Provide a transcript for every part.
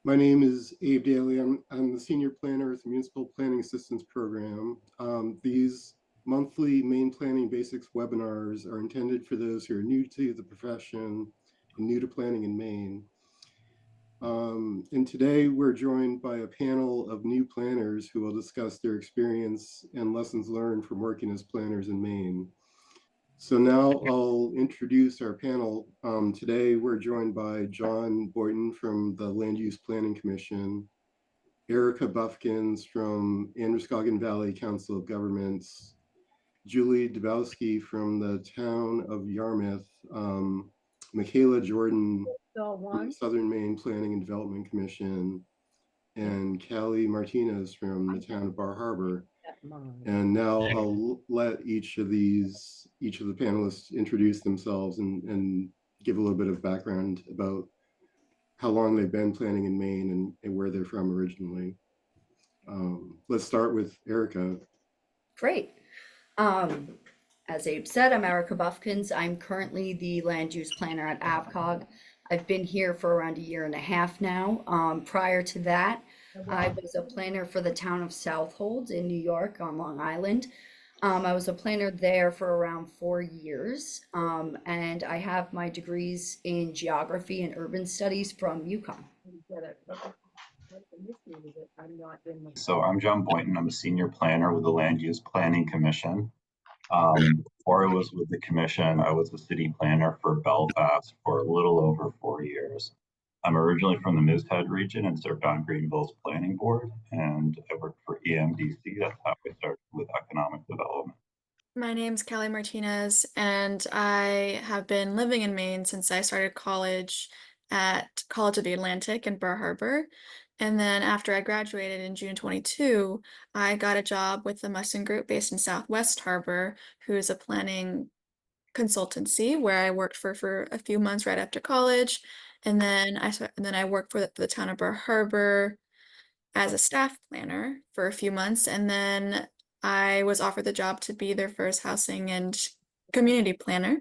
My name is Abe Daly. I'm the Senior Planner with the Municipal Planning Assistance Program. These monthly Maine Planning Basics webinars are intended for those who are new to the profession and new to planning in Maine. And today we're joined by a panel of new planners who will discuss their experience and lessons learned from working as planners in Maine. So now I'll introduce our panel. Today we're joined by John Boynton from the Land Use Planning Commission, Erica Buffkins from Androscoggin Valley Council of Governments, Julie Dabowski from the town of Yarmouth, Michaela Jordan from the Southern Maine Planning and Development Commission, and Callie Martinez from the town of Bar Harbor. And now I'll let each of the panelists introduce themselves and give a little bit of background about how long they've been planning in Maine and where they're from originally. Let's start with Erica. Great. As Abe said, I'm Erica Buffkins. I'm currently the land use planner at AvCog. I've been here for around a year and a half now. Prior to that, I was a planner for the town of Southold in New York on Long Island. I was a planner there for around 4 years, and I have my degrees in geography and urban studies from UConn. So I'm John Boynton. I'm a senior planner with the Land Use Planning Commission. Before I was with the commission, I was a city planner for Belfast for a little over 4 years. I'm originally from the Moosehead region and served on Greenville's planning board, and I worked for EMDC. That's how I started with economic development. My name's Callie Martinez, and I have been living in Maine since I started college at College of the Atlantic in Bar Harbor. And then after I graduated in June 22, I got a job with the Musson Group based in Southwest Harbor, who is a planning consultancy where I worked for a few months right after college. And then I worked for the town of Bar Harbor as a staff planner for a few months. And then I was offered the job to be their first housing and community planner.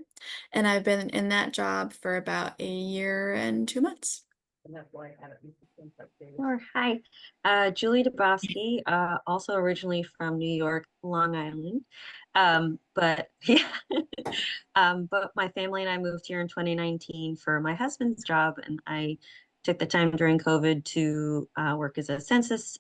And I've been in that job for about a year and 2 months. And that's why I had Sure. Hi, Julie Dabowski, also originally from New York, Long Island. But yeah, but my family and I moved here in 2019 for my husband's job, and I took the time during COVID to work as a census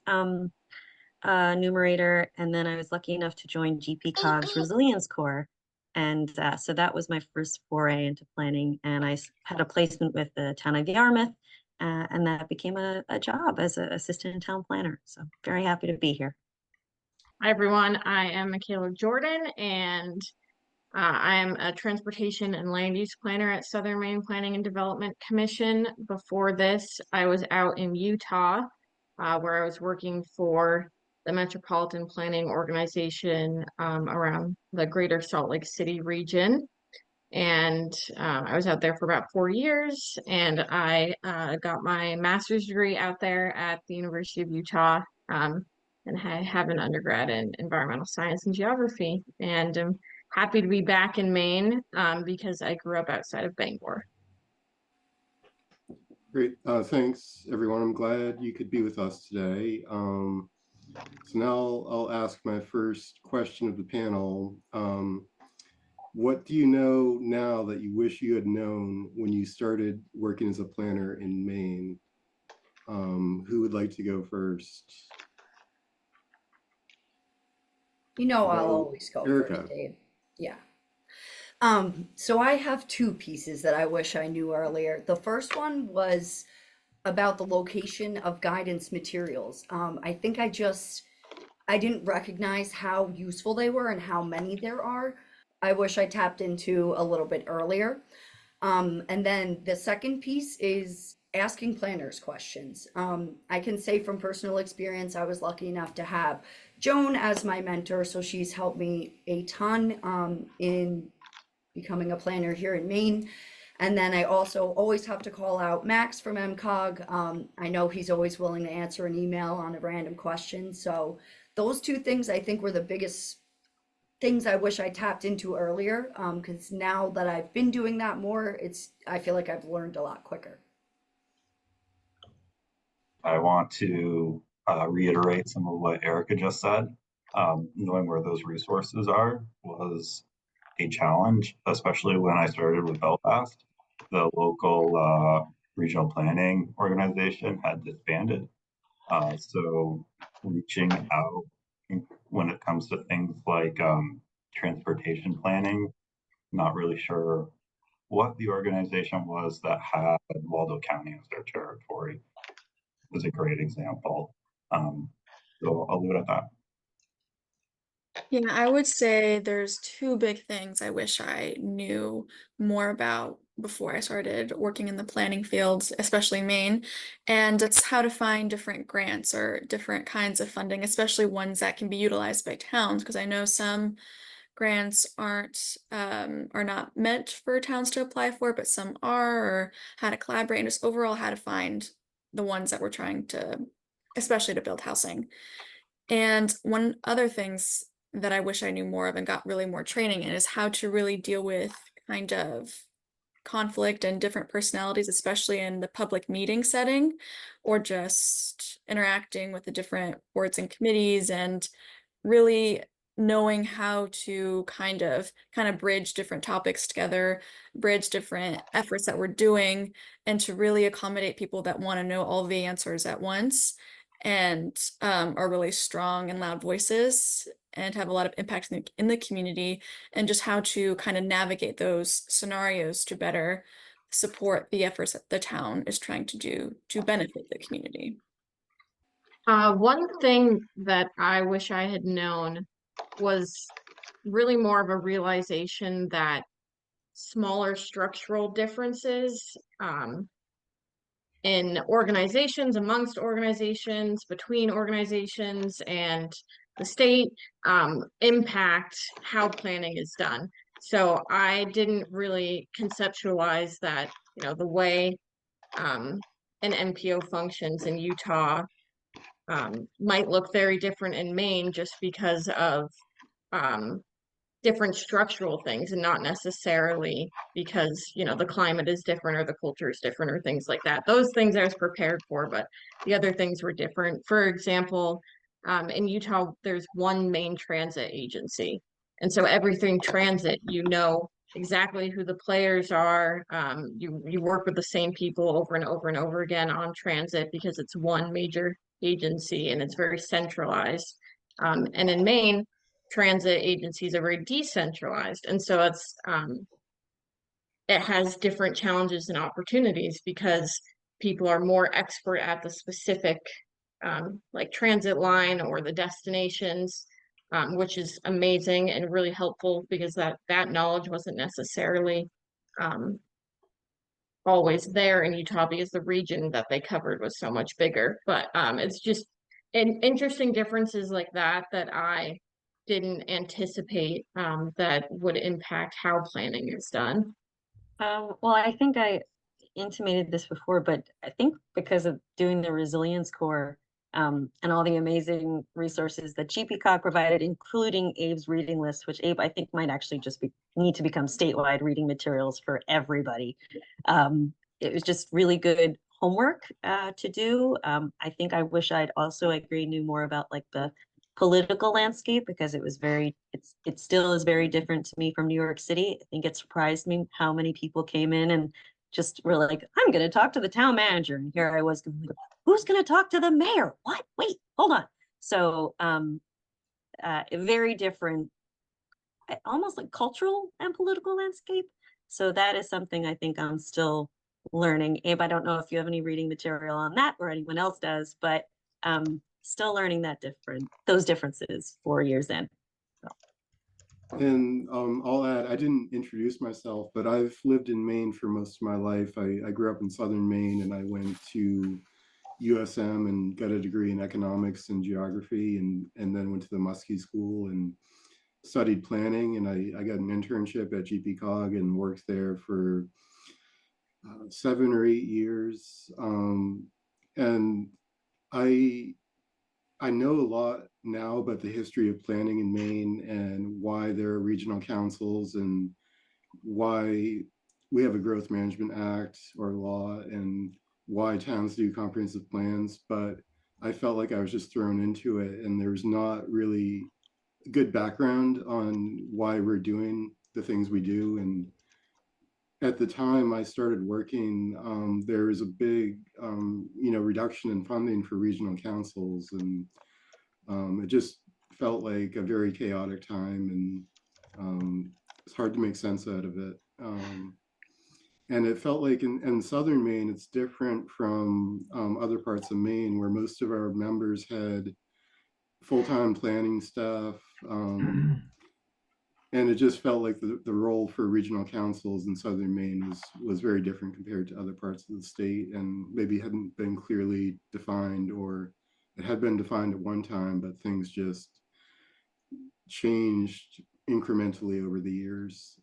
numerator, and then I was lucky enough to join GPCOG's Resilience Corps. And so that was my first foray into planning, and I had a placement with the town of Yarmouth, and that became a job as an assistant town planner. So very happy to be here. Hi, everyone. I am Michaela Jordan, and I am a transportation and land use planner at Southern Maine Planning and Development Commission. Before this, I was out in Utah, where I was working for the Metropolitan Planning Organization around the Greater Salt Lake City region. And I was out there for about 4 years, and I got my master's degree out there at the University of Utah, and I have an undergrad in environmental science and geography. And I'm happy to be back in Maine because I grew up outside of Bangor. Great, thanks everyone. I'm glad you could be with us today. So now I'll ask my first question of the panel. What do you know now that you wish you had known when you started working as a planner in Maine? Who would like to go first? You know, I'll always go Erica. first, Dave. Yeah. So I have 2 pieces that I wish I knew earlier. The first one was about the location of guidance materials. I think I didn't recognize how useful they were and how many there are. I wish I tapped into a little bit earlier. And then the second piece is asking planners questions. I can say from personal experience, I was lucky enough to have Joan as my mentor, so she's helped me a ton in becoming a planner here in Maine. And then I also always have to call out Max from MCOG. I know he's always willing to answer an email on a random question. So those 2 things I think were the biggest things I wish I tapped into earlier, because now that I've been doing that more, I feel like I've learned a lot quicker. I want to reiterate some of what Erica just said. Knowing where those resources are was a challenge, especially when I started with Belfast. The local regional planning organization had disbanded. So reaching out when it comes to things like transportation planning, not really sure what the organization was that had Waldo County as their territory was a great example. So I'll leave it at that. Yeah, I would say there's two big things I wish I knew more about before I started working in the planning fields, especially Maine. And it's how to find different grants or different kinds of funding, especially ones that can be utilized by towns, because I know some grants are not meant for towns to apply for, but some are, or how to collaborate and just overall how to find the ones that we're trying to, especially to build housing. And one other things that I wish I knew more of and got really more training in is how to really deal with kind of conflict and different personalities, especially in the public meeting setting, or just interacting with the different boards and committees, and really knowing how to kind of bridge different topics together, bridge different efforts that we're doing, and to really accommodate people that want to know all the answers at once, and are really strong and loud voices and have a lot of impact in the community, and just how to kind of navigate those scenarios to better support the efforts that the town is trying to do to benefit the community. One thing that I wish I had known was really more of a realization that smaller structural differences in organizations, amongst organizations, between organizations, and the state impact how planning is done. So I didn't really conceptualize that, the way an NPO functions in Utah might look very different in Maine just because of different structural things, and not necessarily because the climate is different or the culture is different or things like that. Those things I was prepared for, but the other things were different. For example, in Utah there's one main transit agency, and so everything transit, exactly who the players are. You work with the same people over and over and over again on transit because it's one major agency and it's very centralized. And in Maine, transit agencies are very decentralized, and so it has different challenges and opportunities because people are more expert at the specific like transit line or the destinations, which is amazing and really helpful because that knowledge wasn't necessarily always there in Utah because the region that they covered was so much bigger. But it's just interesting differences like that I didn't anticipate that would impact how planning is done. Well, I think I intimated this before, but I think because of doing the Resilience Corps and all the amazing resources that GPCOG provided, including Abe's reading list, which Abe, I think might actually just need to become statewide reading materials for everybody. It was just really good homework to do. I think I wish I'd also knew more about like the political landscape, because it still is very different to me from New York City. I think it surprised me how many people came in and just were like, I'm going to talk to the town manager. And here I was going, who's going to talk to the mayor? What? Wait, hold on. So a very different, almost like cultural and political landscape. So that is something I think I'm still learning. Abe, I don't know if you have any reading material on that or anyone else does, but still learning those differences 4 years in. So. And I'll add, I didn't introduce myself, but I've lived in Maine for most of my life. I grew up in southern Maine, and I went to USM and got a degree in economics and geography, and then went to the Muskie School and studied planning. And I got an internship at GPCOG and worked there for 7 or 8 years. And I know a lot now about the history of planning in Maine and why there are regional councils and why we have a growth management act or law, and why towns do comprehensive plans, but I felt like I was just thrown into it, and there's not really good background on why we're doing the things we do. And at the time I started working, there was a big, reduction in funding for regional councils, and it just felt like a very chaotic time, and it's hard to make sense out of it. And it felt like in southern Maine, it's different from other parts of Maine, where most of our members had full-time planning staff. And it just felt like the role for regional councils in southern Maine was very different compared to other parts of the state, and maybe hadn't been clearly defined, or it had been defined at one time, but things just changed incrementally over the years.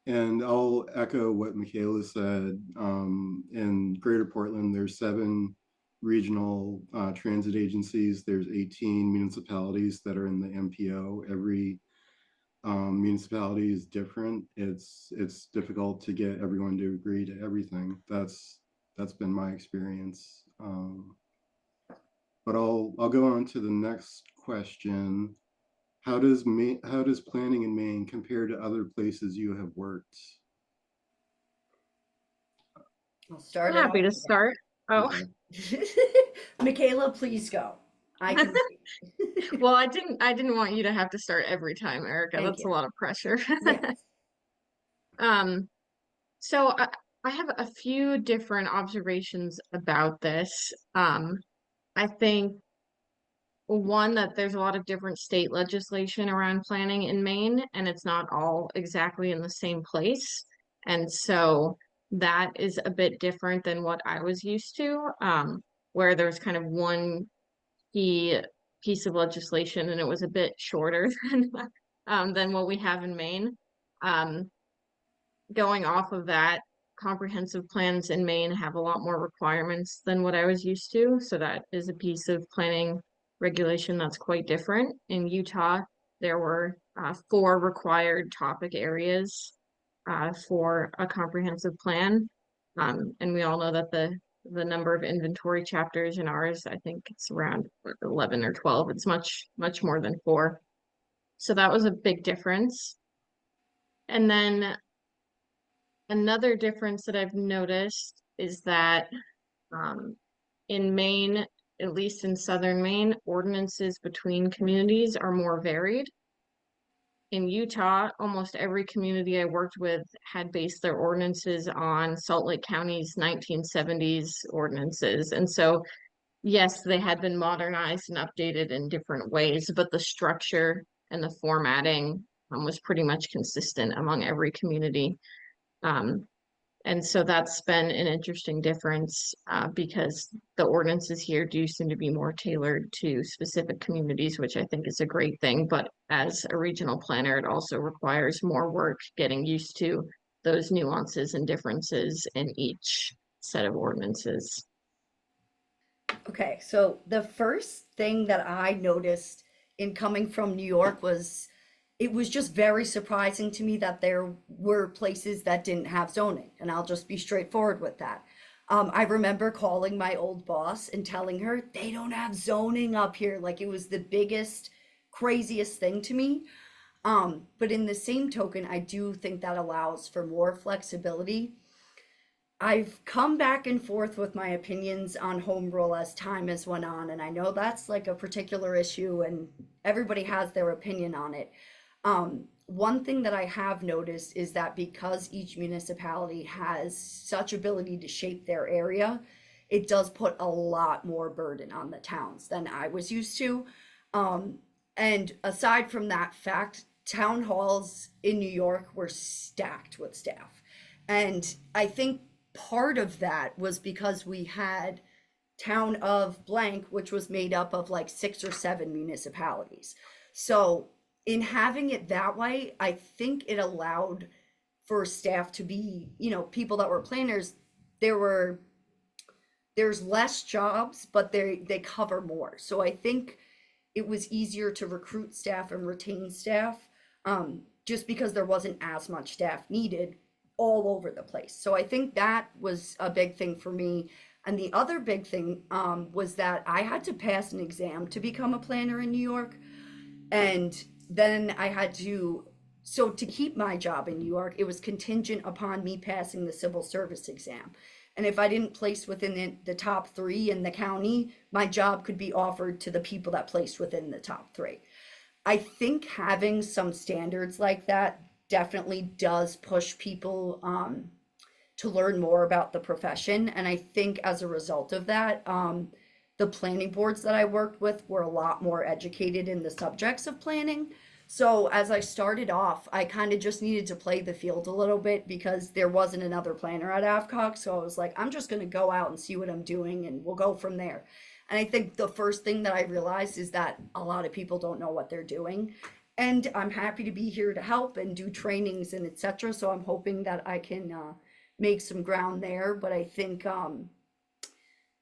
And I'll echo what Michaela said. In Greater Portland, there's 7 regional transit agencies. There's 18 municipalities that are in the MPO. Every municipality is different. It's difficult to get everyone to agree to everything. That's been my experience. But I'll go on to the next question. How does planning in Maine compare to other places you have worked? I'll start. I'm happy to start. Oh, Okay. Michaela, please go. I can. well, I didn't want you to have to start every time, Erica. Thank That's you. a lot of pressure. Yes. So I have a few different observations about this. I think one, that there's a lot of different state legislation around planning in Maine, and it's not all exactly in the same place. And so that is a bit different than what I was used to, where there's kind of one key piece of legislation, and it was a bit shorter than what we have in Maine. Going off of that, comprehensive plans in Maine have a lot more requirements than what I was used to. So that is a piece of planning regulation that's quite different. In Utah, there were 4 required topic areas for a comprehensive plan. And we all know that the number of inventory chapters in ours, I think it's around 11 or 12. It's much more than 4. So that was a big difference. And then another difference that I've noticed is that in Maine, at least in southern Maine, ordinances between communities are more varied. In Utah, almost every community I worked with had based their ordinances on Salt Lake County's 1970s ordinances. And so, yes, they had been modernized and updated in different ways, but the structure and the formatting was pretty much consistent among every community. And so that's been an interesting difference because the ordinances here do seem to be more tailored to specific communities, which I think is a great thing. But as a regional planner, it also requires more work getting used to those nuances and differences in each set of ordinances. Okay, so the first thing that I noticed in coming from New York was it was just very surprising to me that there were places that didn't have zoning, and I'll just be straightforward with that. I remember calling my old boss and telling her they don't have zoning up here, like it was the biggest, craziest thing to me. But in the same token, I do think that allows for more flexibility. I've come back and forth with my opinions on home rule as time has went on, and I know that's like a particular issue, and everybody has their opinion on it. One thing that I have noticed is that because each municipality has such ability to shape their area, it does put a lot more burden on the towns than I was used to. And aside from that fact, town halls in New York were stacked with staff. And I think part of that was because we had town of blank, which was made up of like 6 or 7 municipalities. So in having it that way, I think it allowed for staff to be, people that were planners. There's less jobs, but they cover more. So I think it was easier to recruit staff and retain staff, just because there wasn't as much staff needed. all over the place. So I think that was a big thing for me. And the other big thing was that I had to pass an exam to become a planner in New York. And then I had to, so to keep my job in New York, it was contingent upon me passing the civil service exam. And if I didn't place within the top three in the county, my job could be offered to the people that placed within the top three. I think having some standards like that definitely does push people to learn more about the profession. And I think as a result of that, the planning boards that I worked with were a lot more educated in the subjects of planning. So as I started off, I kind of just needed to play the field a little bit because there wasn't another planner at Hancock. So I was like, I'm just going to go out and see what I'm doing and we'll go from there. And I think the first thing that I realized is that a lot of people don't know what they're doing. And I'm happy to be here to help and do trainings and etc. So I'm hoping that I can make some ground there. But I think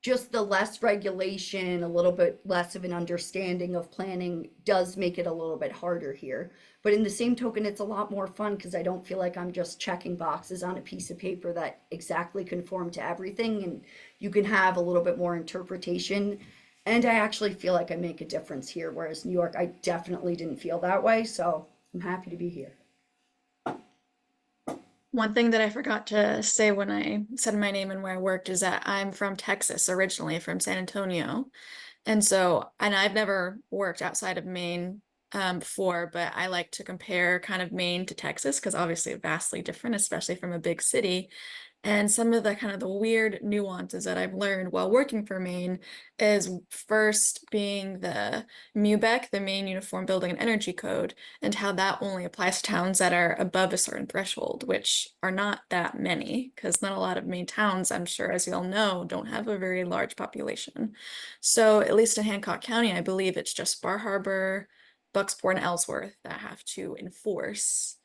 just the less regulation, a little bit less of an understanding of planning does make it a little bit harder here. But in the same token, it's a lot more fun because I don't feel like I'm just checking boxes on a piece of paper that exactly conform to everything. And you can have a little bit more interpretation. And I actually feel like I make a difference here, whereas New York, I definitely didn't feel that way. So I'm happy to be here. One thing that I forgot to say when I said my name and where I worked is that I'm from Texas originally, from San Antonio. And I've never worked outside of Maine before, but I like to compare kind of Maine to Texas because obviously vastly different, especially from a big city. And some of the kind of the weird nuances that I've learned while working for Maine is first being the MUBEC, the Maine Uniform Building and Energy Code, and how that only applies to towns that are above a certain threshold, which are not that many, because not a lot of Maine towns, I'm sure, as you all know, don't have a very large population. So at least in Hancock County, I believe it's just Bar Harbor, Bucksport, and Ellsworth that have to enforce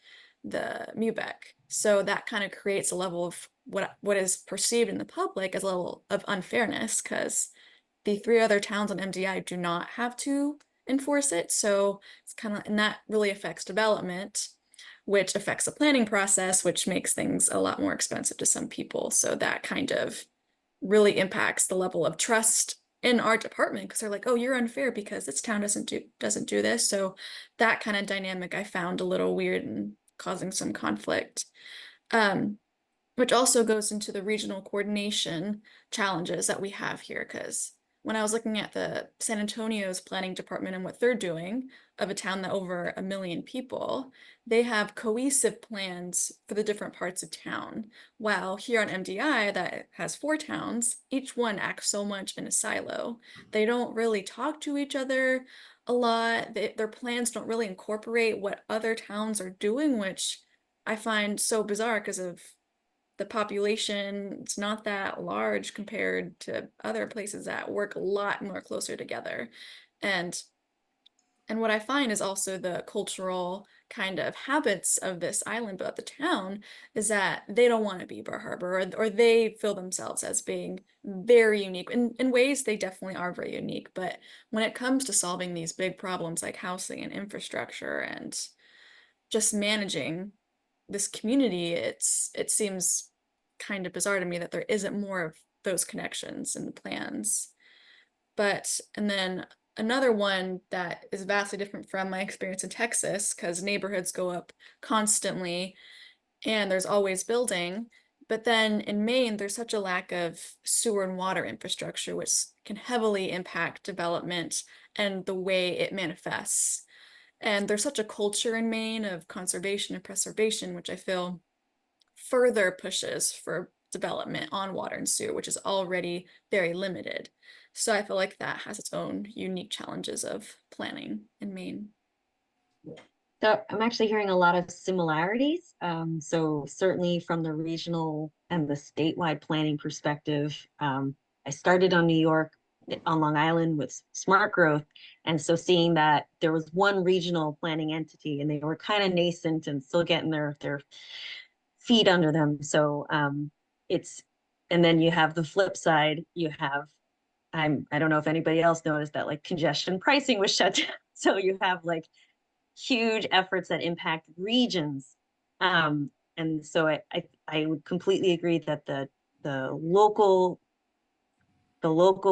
the MUBEC. So that kind of creates a level of what is perceived in the public as a level of unfairness because the three other towns on MDI do not have to enforce it. So it's kind of, and that really affects development, which affects the planning process, which makes things a lot more expensive to some people. So that kind of really impacts the level of trust in our department because they're like, oh, you're unfair because this town doesn't do this. So that kind of dynamic I found a little weird and causing some conflict. Which also goes into the regional coordination challenges that we have here. Because when I was looking at the San Antonio's planning department and what they're doing of a town that over 1 million people, they have cohesive plans for the different parts of town. While here on MDI that has 4 towns, each one acts so much in a silo. They don't really talk to each other a lot. Their plans don't really incorporate what other towns are doing, which I find so bizarre because of the population. It's not that large compared to other places that work a lot more closer together. And what I find is also the cultural kind of habits of this island, but the town, is that they don't want to be Bar Harbor, or they feel themselves as being very unique. In ways, they definitely are very unique. But when it comes to solving these big problems like housing and infrastructure and just managing this community, it seems kind of bizarre to me that there isn't more of those connections in the plans. And then another one that is vastly different from my experience in Texas, because neighborhoods go up constantly and there's always building. But then in Maine, there's such a lack of sewer and water infrastructure, which can heavily impact development and the way it manifests. And there's such a culture in Maine of conservation and preservation, which I feel further pushes for development on water and sewer, which is already very limited. So I feel like that has its own unique challenges of planning in Maine. So I'm actually hearing a lot of similarities. So certainly from the regional and the statewide planning perspective, I started on New York, on Long Island with smart growth. And so seeing that there was one regional planning entity and they were kind of nascent and still getting their feet under them. So and then you have the flip side, you have, I don't know if anybody else noticed that like congestion pricing was shut down. So you have like huge efforts that impact regions. And so I I would completely agree that the local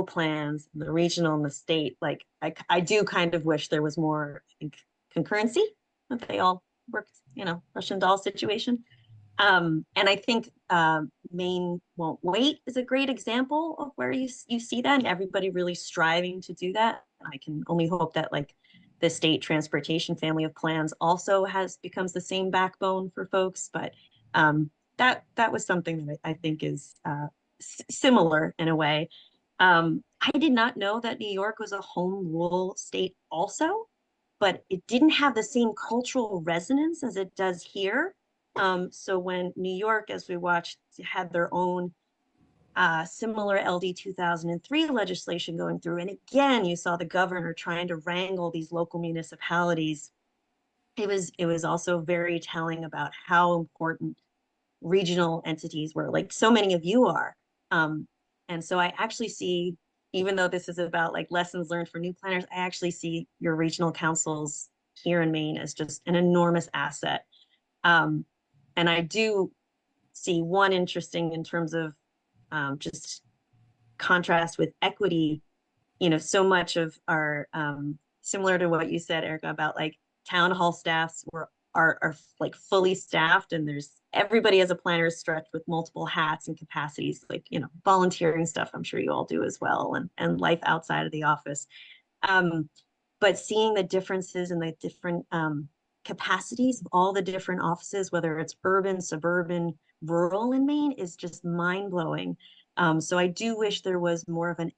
plans, the regional and the state, like I do kind of wish there was more, I think, concurrency, that they all worked, Russian doll situation. And I think Maine Won't Wait is a great example of where you see that, and everybody really striving to do that. I can only hope that like the state transportation family of plans also becomes the same backbone for folks. But that was something that I think is similar in a way. I did not know that New York was a home rule state also, but it didn't have the same cultural resonance as it does here. So when New York, as we watched, had their own similar LD 2003 legislation going through, and again, you saw the governor trying to wrangle these local municipalities. It was also very telling about how important regional entities were, like so many of you are. And so I actually see, even though this is about like lessons learned for new planners, I actually see your regional councils here in Maine as just an enormous asset. And I do see one interesting in terms of just contrast with equity. So much of our, similar to what you said, Erica, about like town hall staffs are like fully staffed, and there's everybody as a planner is stretched with multiple hats and capacities, like volunteering stuff. I'm sure you all do as well, and life outside of the office. But seeing the differences and the different capacities of all the different offices, whether it's urban, suburban, rural in Maine, is just mind-blowing. So I do wish there was more of an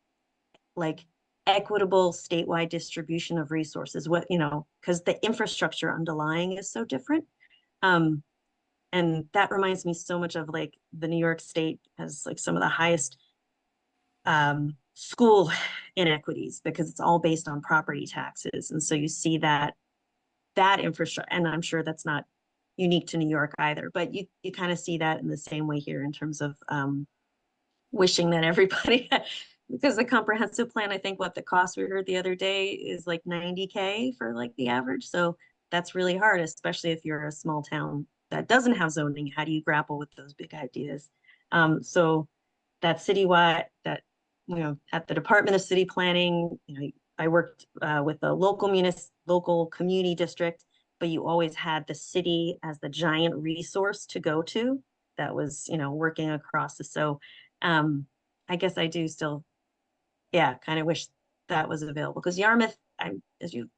like equitable statewide distribution of resources, because the infrastructure underlying is so different. And that reminds me so much of like the New York State has like some of the highest school inequities, because it's all based on property taxes. And so you see that infrastructure, and I'm sure that's not unique to New York either, but you kind of see that in the same way here in terms of wishing that everybody because the comprehensive plan, I think what the cost we heard the other day is like $90K for like the average. So that's really hard, especially if you're a small town that doesn't have zoning. How do you grapple with those big ideas? So that citywide, that, at the Department of City Planning, I worked with the local community district, but you always had the city as the giant resource to go to that was, working across the, so I guess I do still, kind of wish that was available, because Yarmouth, I'm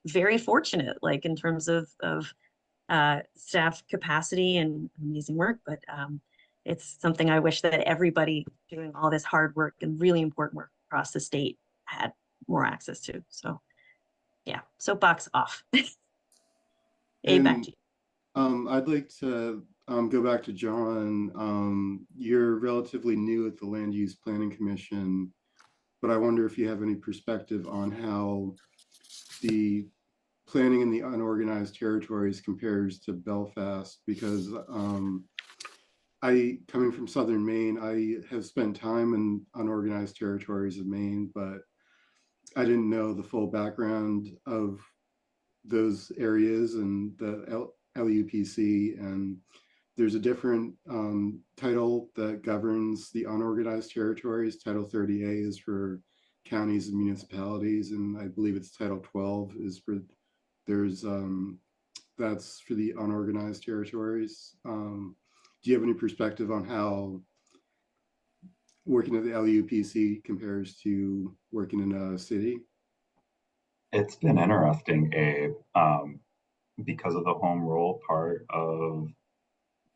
very fortunate, like in terms of staff capacity and amazing work, but it's something I wish that everybody doing all this hard work and really important work across the state had more access to. So soapbox off. Back to you. I'd like to go back to John. You're relatively new at the Land Use Planning Commission, but I wonder if you have any perspective on how the planning in the unorganized territories compares to Belfast, because coming from Southern Maine, I have spent time in unorganized territories of Maine, but I didn't know the full background of those areas and the LUPC, and there's a different title that governs the unorganized territories. Title 30A is for counties and municipalities, and I believe it's Title 12 is for, that's for the unorganized territories. Do you have any perspective on how working at the LUPC compares to working in a city? It's been interesting, Abe, because of the home rule part of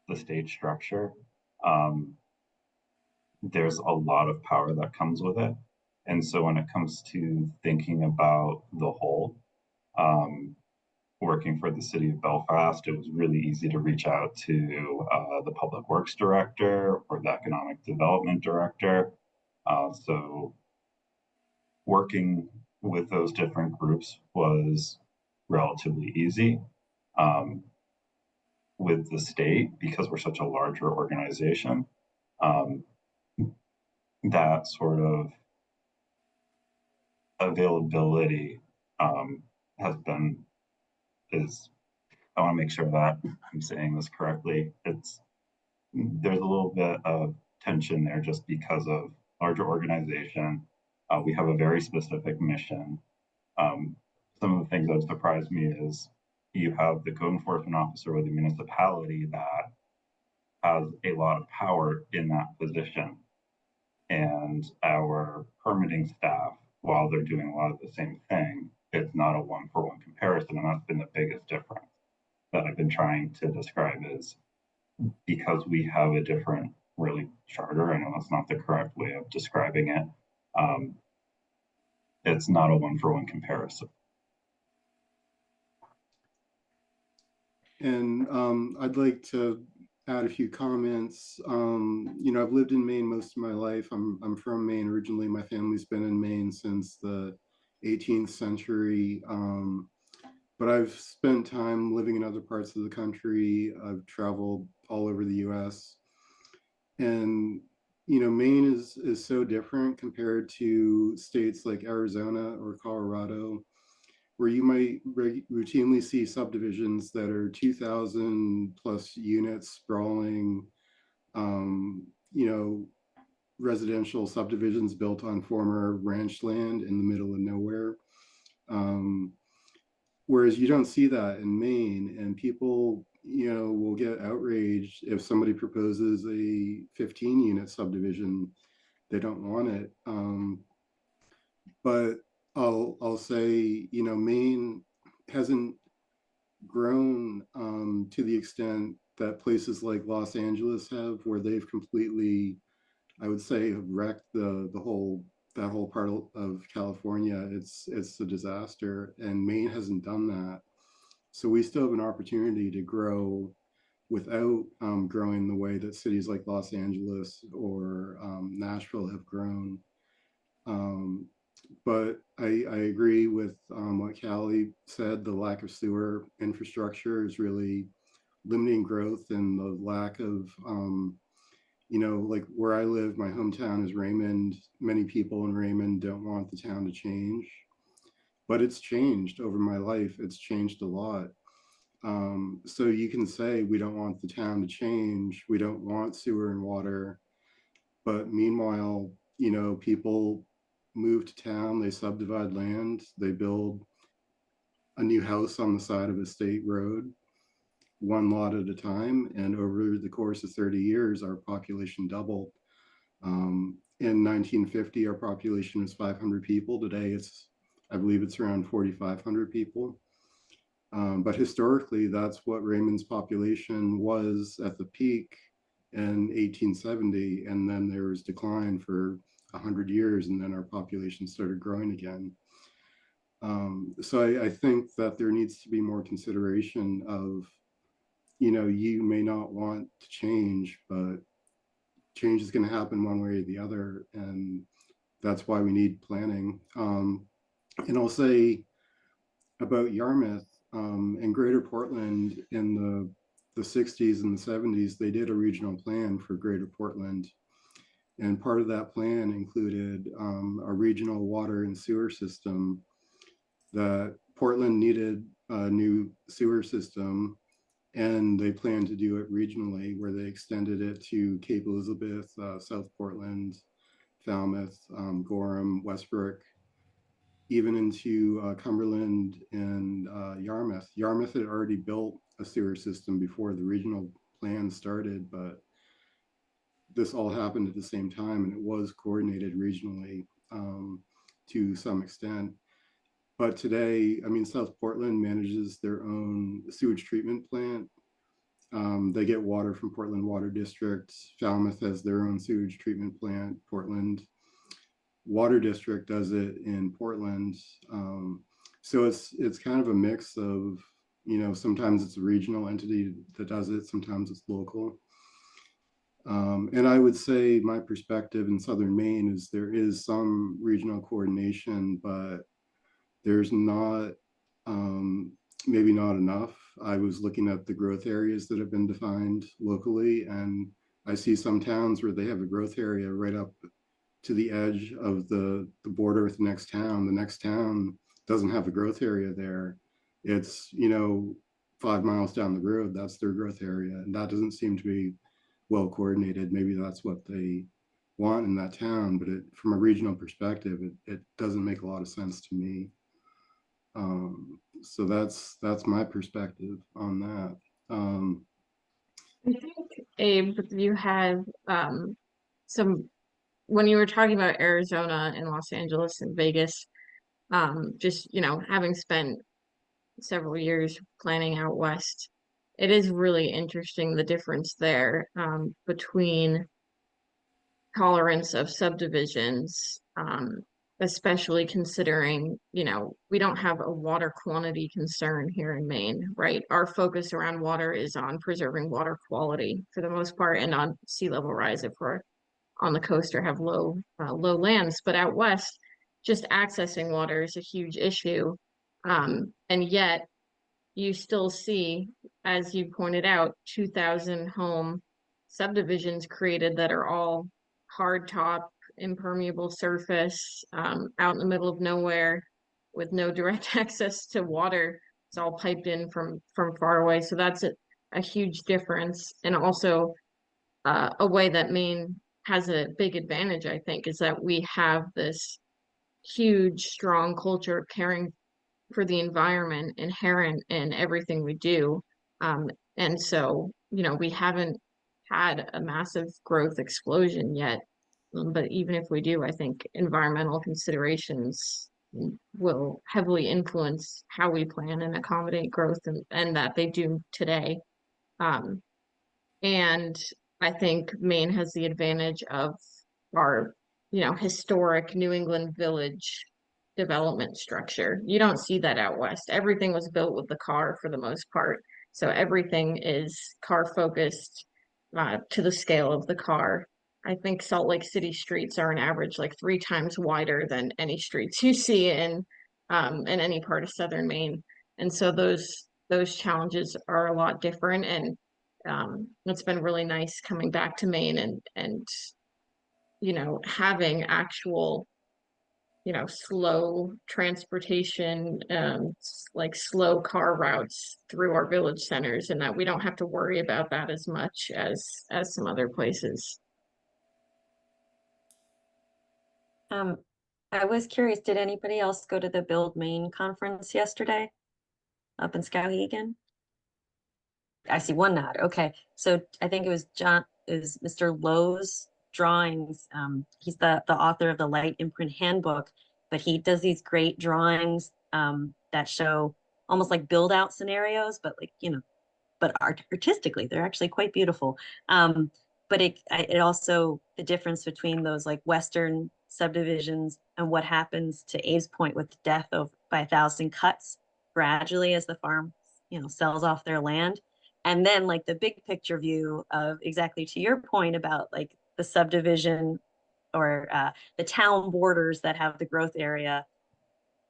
the state structure. There's a lot of power that comes with it. And so when it comes to thinking about the whole, working for the city of Belfast, it was really easy to reach out to the public works director or the economic development director. So working with those different groups was relatively easy. With the state, because we're such a larger organization, that sort of availability I want to make sure that I'm saying this correctly. there's a little bit of tension there just because of larger organization. We have a very specific mission. Some of the things that surprised me is you have the code enforcement officer with the municipality that has a lot of power in that position. And our permitting staff, while they're doing a lot of the same thing, it's not a one-for-one comparison. And that's been the biggest difference that I've been trying to describe is because we have a different really charter. I know that's not the correct way of describing it. It's not a one-for-one comparison. And I'd like to add a few comments. You know, I've lived in Maine most of my life. I'm from Maine originally. My family's been in Maine since the 18th century. But I've spent time living in other parts of the country. I've traveled all over the US. And, you know, Maine is so different compared to states like Arizona or Colorado, where you might routinely see subdivisions that are 2,000 plus units sprawling, you know, residential subdivisions built on former ranch land in the middle of nowhere. Whereas you don't see that in Maine, and people, you know, will get outraged if somebody proposes a 15-unit subdivision. They don't want it. But I'll say, you know, Maine hasn't grown to the extent that places like Los Angeles have, where they've completely, I would say, wrecked the whole that whole part of California. It's a disaster, and Maine hasn't done that. So we still have an opportunity to grow without growing the way that cities like Los Angeles or Nashville have grown. But I agree with what Callie said. The lack of sewer infrastructure is really limiting growth, and the lack of, you know, like where I live, my hometown is Raymond. Many people in Raymond don't want the town to change, but it's changed over my life. It's changed a lot. So you can say we don't want the town to change. We don't want sewer and water. But meanwhile, you know, people move to town, they subdivide land, they build a new house on the side of a state road, one lot at a time. And over the course of 30 years, our population doubled. In 1950, our population was 500 people. Today, I believe it's around 4,500 people. But historically, that's what Raymond's population was at the peak in 1870. And then there was decline for 100 years, and then our population started growing again. So I think that there needs to be more consideration of, you know, you may not want to change, but change is going to happen one way or the other. And that's why we need planning. And I'll say about Yarmouth and Greater Portland in the 60s and the 70s, they did a regional plan for Greater Portland. And part of that plan included a regional water and sewer system that Portland needed a new sewer system, and they planned to do it regionally, where they extended it to Cape Elizabeth, South Portland, Falmouth, Gorham, Westbrook, even into Cumberland and Yarmouth. Yarmouth had already built a sewer system before the regional plan started, but this all happened at the same time, and it was coordinated regionally to some extent. But today, I mean, South Portland manages their own sewage treatment plant. They get water from Portland Water District. Falmouth has their own sewage treatment plant. Portland Water District does it in Portland. So it's kind of a mix of, you know, sometimes it's a regional entity that does it, sometimes it's local. And I would say my perspective in Southern Maine is there is some regional coordination, but there's not, maybe not enough. I was looking at the growth areas that have been defined locally, and I see some towns where they have a growth area right up to the edge of the border with the next town. The next town doesn't have a growth area there. It's, you know, 5 miles down the road, that's their growth area. And that doesn't seem to be well coordinated. Maybe that's what they want in that town, but from a regional perspective, it doesn't make a lot of sense to me. So that's my perspective on that. I think, Abe, you had some when you were talking about Arizona and Los Angeles and Vegas, just, having spent several years planning out west, it is really interesting the difference there between tolerance of subdivisions, especially considering, we don't have a water quantity concern here in Maine, right? Our focus around water is on preserving water quality for the most part and on sea level rise if we're on the coast or have low lands. But out west, just accessing water is a huge issue. And yet you still see, as you pointed out, 2,000 home subdivisions created that are all hard top, impermeable surface, out in the middle of nowhere with no direct access to water. It's all piped in from far away. So that's a huge difference. And also a way that Maine has a big advantage, I think, is that we have this huge, strong culture of caring for the environment inherent in everything we do. And so, we haven't had a massive growth explosion yet. But even if we do, I think environmental considerations will heavily influence how we plan and accommodate growth and that they do today. Um, and I think Maine has the advantage of our, historic New England village development structure. You don't see that out west. Everything was built with the car for the most part. So everything is car focused to the scale of the car. I think Salt Lake City streets are an average like 3 times wider than any streets you see in any part of southern Maine. And so those challenges are a lot different. And it's been really nice coming back to Maine and having actual slow transportation, like slow car routes through our village centers, and that we don't have to worry about that as much as some other places. I was curious, did anybody else go to the Build Maine conference yesterday up in Skowhegan? I see one nod. Okay. So I think it was Mr. Lowe's drawings. He's the author of the Light Imprint Handbook, but he does these great drawings that show almost like build out scenarios, but but artistically, they're actually quite beautiful. But it also, the difference between those like Western subdivisions and what happens, to Abe's point, with death by 1,000 cuts gradually as the farm, sells off their land. And then like the big picture view of, exactly to your point about like the subdivision or the town borders that have the growth area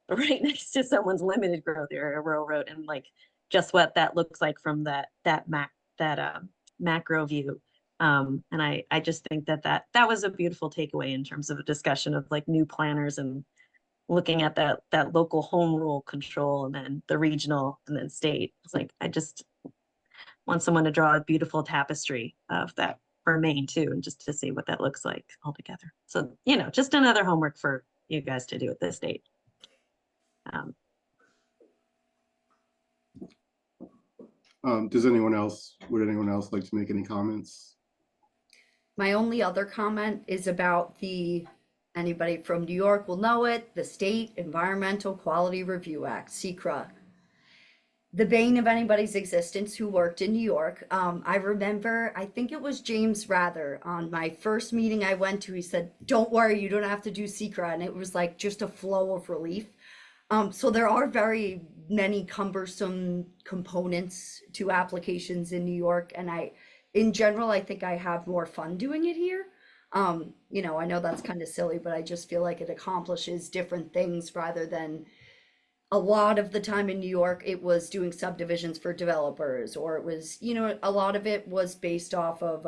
right next to someone's limited growth area, rural road, and like just what that looks like from that macro view. And I just think that was a beautiful takeaway in terms of a discussion of like new planners and looking at that local home rule control and then the regional and then state. It's like, I just want someone to draw a beautiful tapestry of that for Maine too, and just to see what that looks like all together. So, just another homework for you guys to do at this date. Would anyone else like to make any comments? My only other comment is about anybody from New York will know it, the State Environmental Quality Review Act, SECRA. The bane of anybody's existence who worked in New York. I remember, I think it was James Rather, on my first meeting I went to, he said, don't worry, you don't have to do SECRA. And it was like just a flow of relief. So there are very many cumbersome components to applications in New York. And in general, I think I have more fun doing it here. I know that's kind of silly, but I just feel like it accomplishes different things rather than a lot of the time in New York, it was doing subdivisions for developers, or it was, a lot of it was based off of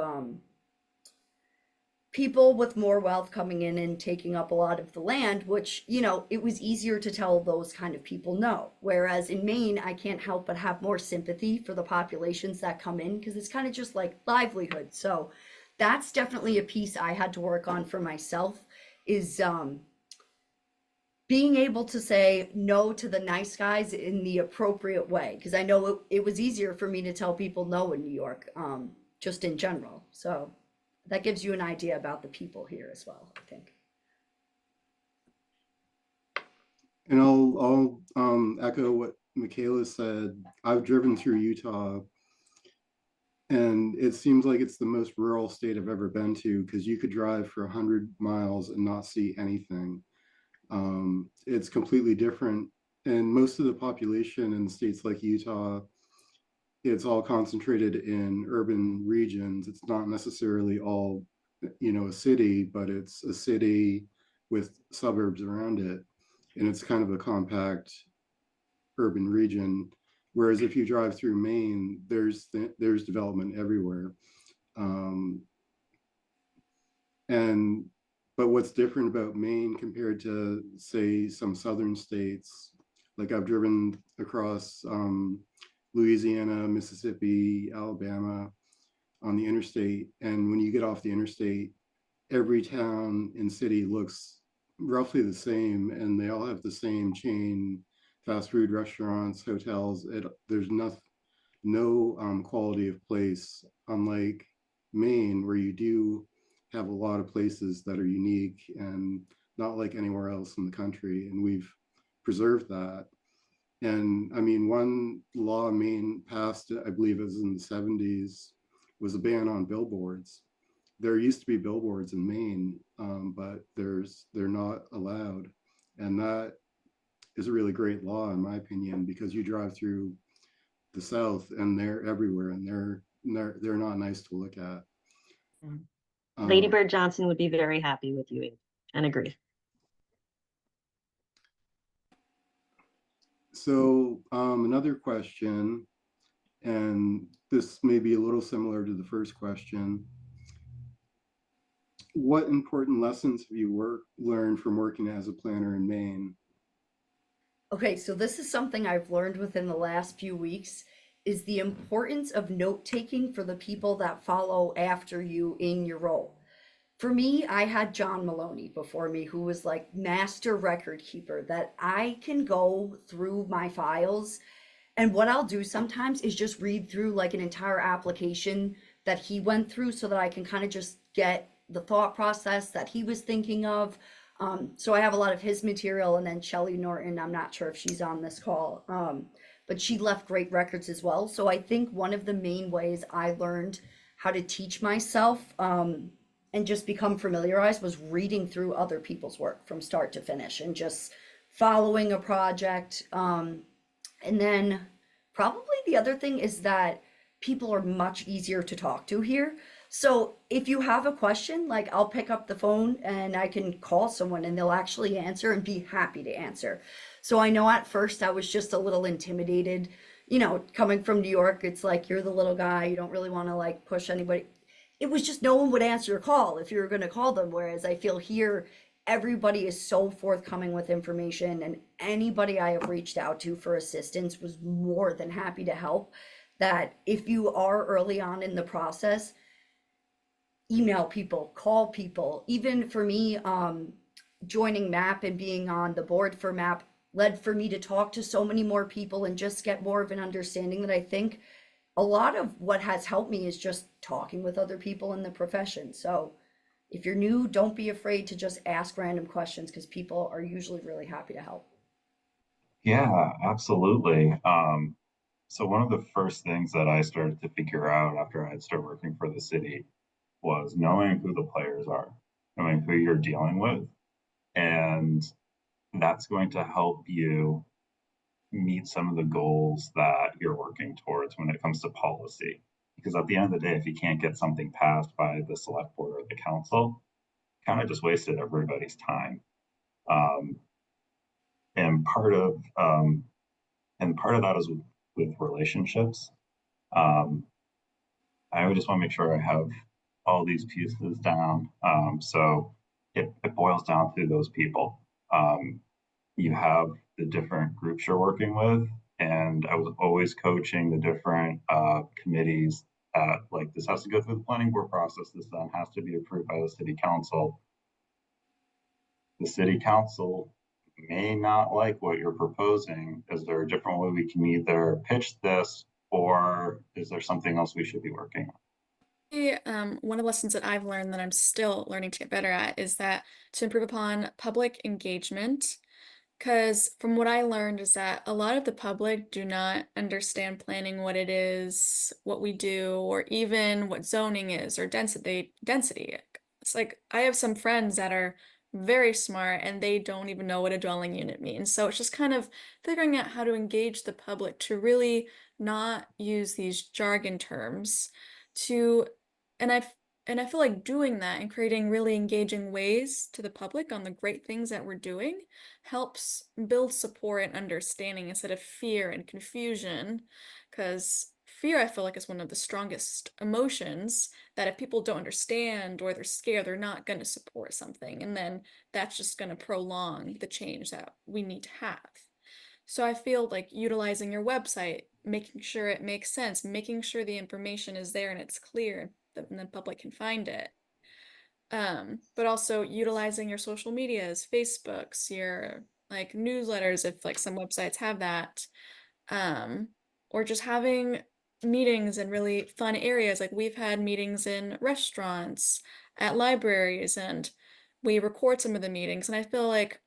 people with more wealth coming in and taking up a lot of the land, which, you know, it was easier to tell those kind of people no. Whereas in Maine, I can't help but have more sympathy for the populations that come in because it's kind of just like livelihood. So that's definitely a piece I had to work on for myself is being able to say no to the nice guys in the appropriate way. Because I know it was easier for me to tell people no in New York, just in general. So that gives you an idea about the people here as well, I think. And I'll echo what Michaela said. I've driven through Utah, and it seems like it's the most rural state I've ever been to because you could drive for 100 miles and not see anything. It's completely different. And most of the population in states like Utah, it's all concentrated in urban regions. It's not necessarily all, you know, a city, but it's a city with suburbs around it. And it's kind of a compact urban region. Whereas if you drive through Maine, there's development everywhere. Um, and but what's different about Maine compared to, say, some southern states, like I've driven across Louisiana, Mississippi, Alabama on the interstate, and when you get off the interstate, every town and city looks roughly the same, and they all have the same chain fast food restaurants, hotels. There's no quality of place, unlike Maine, where you do have a lot of places that are unique and not like anywhere else in the country. And we've preserved that. And I mean, one law Maine passed, I believe it was in the 70s, was a ban on billboards. There used to be billboards in Maine, but they're not allowed. And that is a really great law, in my opinion, because you drive through the South and they're everywhere, and they're not nice to look at. Lady Bird Johnson would be very happy with you and agree. So another question, and this may be a little similar to the first question. What important lessons have you learned from working as a planner in Maine? Okay, so this is something I've learned within the last few weeks is the importance of note taking for the people that follow after you in your role. For me, I had John Maloney before me, who was like master record keeper, that I can go through my files. And what I'll do sometimes is just read through like an entire application that he went through so that I can kind of just get the thought process that he was thinking of. So I have a lot of his material, and then Shelley Norton, I'm not sure if she's on this call, but she left great records as well. So I think one of the main ways I learned how to teach myself and just become familiarized was reading through other people's work from start to finish and just following a project. And then probably the other thing is that people are much easier to talk to here. So if you have a question, like I'll pick up the phone and I can call someone and they'll actually answer and be happy to answer. So I know at first I was just a little intimidated, you know, coming from New York, it's like you're the little guy, you don't really want to like push anybody. It was just no one would answer your call if you were going to call them. Whereas I feel here, everybody is so forthcoming with information, and anybody I have reached out to for assistance was more than happy to help. That if you are early on in the process, email people, call people. Even for me, joining MAP and being on the board for MAP led for me to talk to so many more people and just get more of an understanding that I think a lot of what has helped me is just talking with other people in the profession. So if you're new, don't be afraid to just ask random questions because people are usually really happy to help. Yeah, absolutely. So one of the first things that I started to figure out after I had started working for the city was knowing who the players are, knowing who you're dealing with. And that's going to help you meet some of the goals that you're working towards when it comes to policy. Because at the end of the day, if you can't get something passed by the select board or the council, kind of just wasted everybody's time. Um, and part of that is with relationships. I would just want to make sure I have all these pieces down. So it boils down to those people. You have the different groups you're working with, and I was always coaching the different committees that, like, this has to go through the planning board process. This then has to be approved by the city council. The city council may not like what you're proposing. Is there a different way we can either pitch this, or is there something else we should be working on? One of the lessons that I've learned that I'm still learning to get better at is that to improve upon public engagement. Because from what I learned is that a lot of the public do not understand planning, what it is, what we do, or even what zoning is or density. It's like I have some friends that are very smart and they don't even know what a dwelling unit means. So it's just kind of figuring out how to engage the public to really not use these jargon terms to, and I feel like doing that and creating really engaging ways to the public on the great things that we're doing helps build support and understanding instead of fear and confusion. Because fear, I feel like, is one of the strongest emotions that if people don't understand or they're scared, they're not going to support something. And then that's just going to prolong the change that we need to have. So I feel like utilizing your website, making sure it makes sense, making sure the information is there and it's clear and the public can find it. But also utilizing your social medias, Facebooks, your like newsletters, if like some websites have that, or just having meetings in really fun areas. Like we've had meetings in restaurants, at libraries, and we record some of the meetings. And I feel like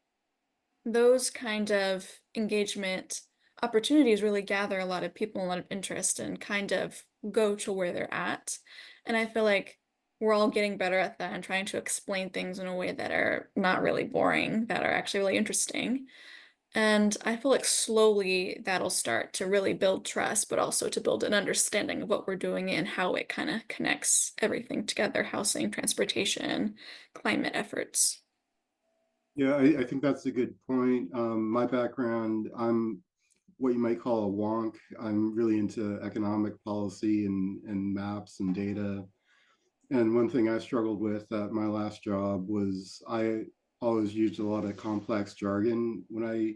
those kind of engagement opportunities really gather a lot of people, a lot of interest, and kind of go to where they're at. And I feel like we're all getting better at that and trying to explain things in a way that are not really boring, that are actually really interesting. And I feel like slowly that'll start to really build trust, but also to build an understanding of what we're doing and how it kind of connects everything together: housing, transportation, climate efforts. Yeah, I think that's a good point. My background, I'm what you might call a wonk. I'm really into economic policy and maps and data. And one thing I struggled with at my last job was I always used a lot of complex jargon when I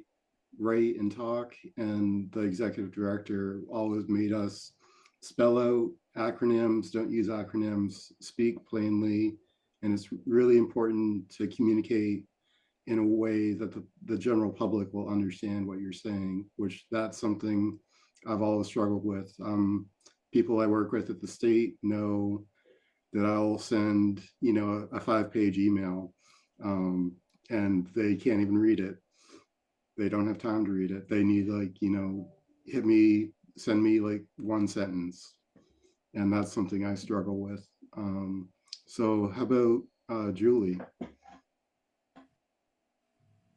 write and talk, and the executive director always made us spell out acronyms, don't use acronyms, speak plainly. And it's really important to communicate in a way that the general public will understand what you're saying, which that's something I've always struggled with. People I work with at the state know that I'll send, a 5-page email, and they can't even read it. They don't have time to read it. They need send me like one sentence. And that's something I struggle with. So how about Julie?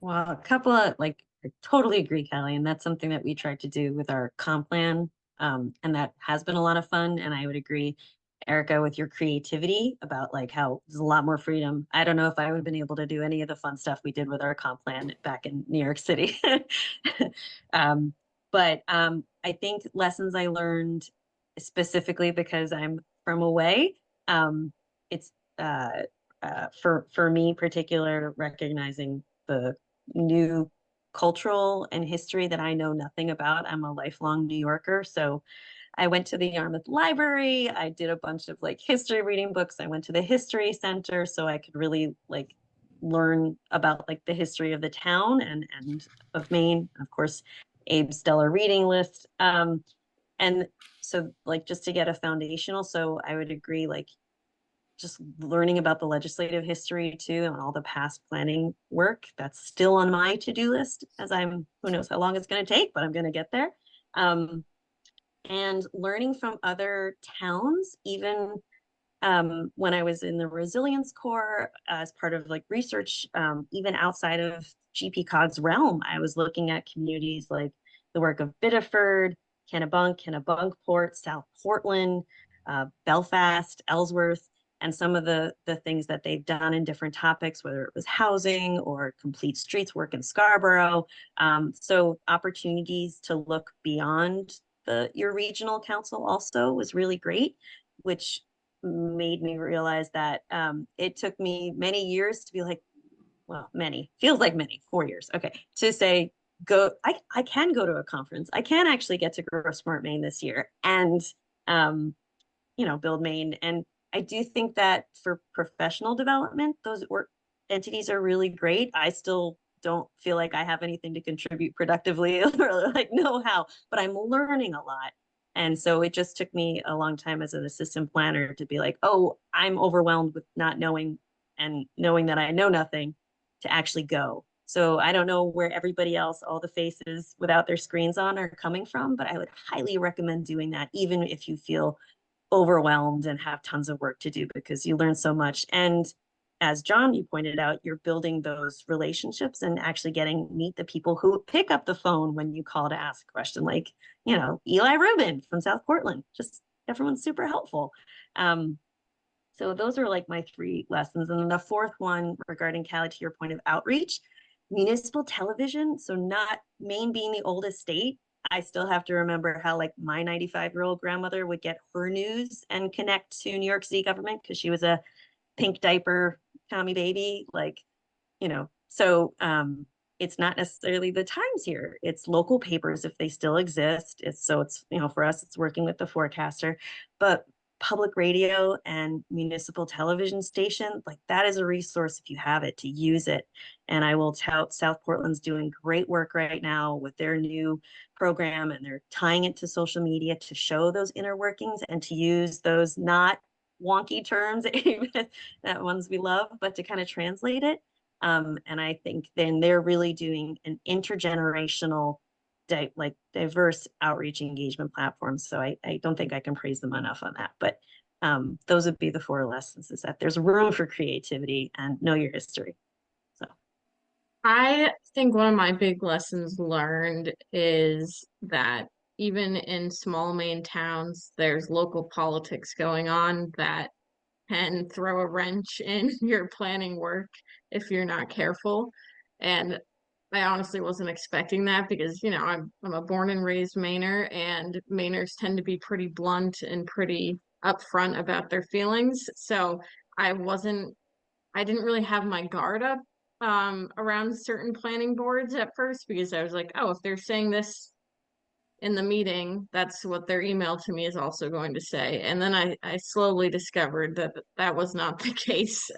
Well, a couple of I totally agree, Kelly, and that's something that we tried to do with our comp plan, and that has been a lot of fun. And I would agree, Erica, with your creativity about how there's a lot more freedom. I don't know if I would have been able to do any of the fun stuff we did with our comp plan back in New York City. But I think lessons I learned specifically because I'm from away, it's for me particular, recognizing the new cultural and history that I know nothing about. I'm a lifelong New Yorker, so I went to the Yarmouth Library. I did a bunch of history reading books. I went to the History Center so I could really learn about the history of the town and of Maine. Of course, Abe's stellar reading list. And so just to get a foundational, so I would agree just learning about the legislative history too and all the past planning work that's still on my to-do list, as who knows how long it's going to take, but I'm going to get there. And learning from other towns, even when I was in the Resilience Corps as part of research, even outside of GPCOG's realm, I was looking at communities like the work of Biddeford, Kennebunkport, South Portland, Belfast, Ellsworth, and some of the things that they've done in different topics, whether it was housing or complete streets work in Scarborough. So opportunities to look beyond your regional council also was really great, which made me realize that it took me many years to be like, well, many, feels like many, 4 years. Okay. To say, I can go to a conference. I can actually get to Grow Smart Maine this year and, build Maine. And I do think that for professional development, those entities are really great. I still don't feel like I have anything to contribute productively or like know how, but I'm learning a lot. And so it just took me a long time as an assistant planner to be like, oh, I'm overwhelmed with not knowing and knowing that I know nothing to actually go. So I don't know where everybody else, all the faces without their screens on, are coming from, but I would highly recommend doing that, even if you feel overwhelmed and have tons of work to do, because you learn so much. And as John, you pointed out, you're building those relationships and actually getting meet the people who pick up the phone when you call to ask a question, like, Eli Rubin from South Portland. Just everyone's super helpful. So those are like my 3 lessons. And then the 4th one regarding Callie, to your point of outreach, municipal television. So not Maine being the oldest state, I still have to remember how like my 95-year-old grandmother would get her news and connect to New York City government because she was a pink diaper Tommy baby, so it's not necessarily the Times here. It's local papers if they still exist. It's for us, it's working with the forecaster, but public radio and municipal television station, like that is a resource if you have it, to use it. And I will tout South Portland's doing great work right now with their new program, and they're tying it to social media to show those inner workings and to use those not wonky terms that ones we love, but to kind of translate it. And I think then they're really doing an intergenerational diverse outreach engagement platform. So I don't think I can praise them enough on that. But those would be the 4 lessons, is that there's room for creativity and know your history. So I think one of my big lessons learned is that even in small Maine towns, there's local politics going on that can throw a wrench in your planning work if you're not careful. And I honestly wasn't expecting that because, I'm a born and raised Mainer, and Mainers tend to be pretty blunt and pretty upfront about their feelings. So I didn't really have my guard up around certain planning boards at first, because I was like, oh, if they're saying this in the meeting, that's what their email to me is also going to say. And then I slowly discovered that that was not the case.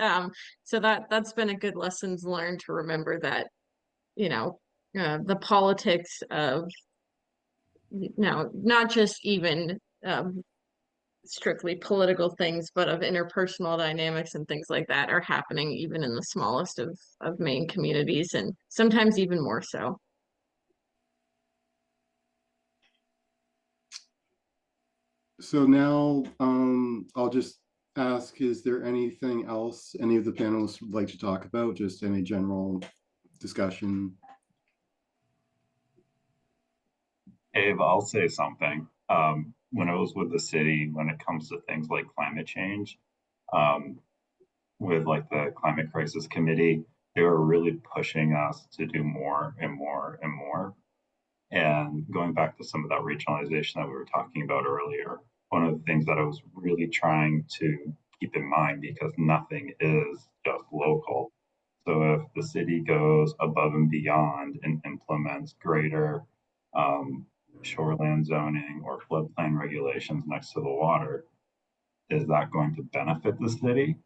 So that's been a good lessons learned, to remember that, the politics of, not just even strictly political things, but of interpersonal dynamics and things like that, are happening even in the smallest of Maine communities, and sometimes even more so. So now I'll just ask, is there anything else any of the panelists would like to talk about? Just any general discussion? Abe, I'll say something. When I was with the city, when it comes to things like climate change, with like the Climate Crisis Committee, they were really pushing us to do more and more and more. And going back to some of that regionalization that we were talking about earlier, one of the things that I was really trying to keep in mind, because nothing is just local. So if the city goes above and beyond and implements greater shoreland zoning or floodplain regulations next to the water, is that going to benefit the city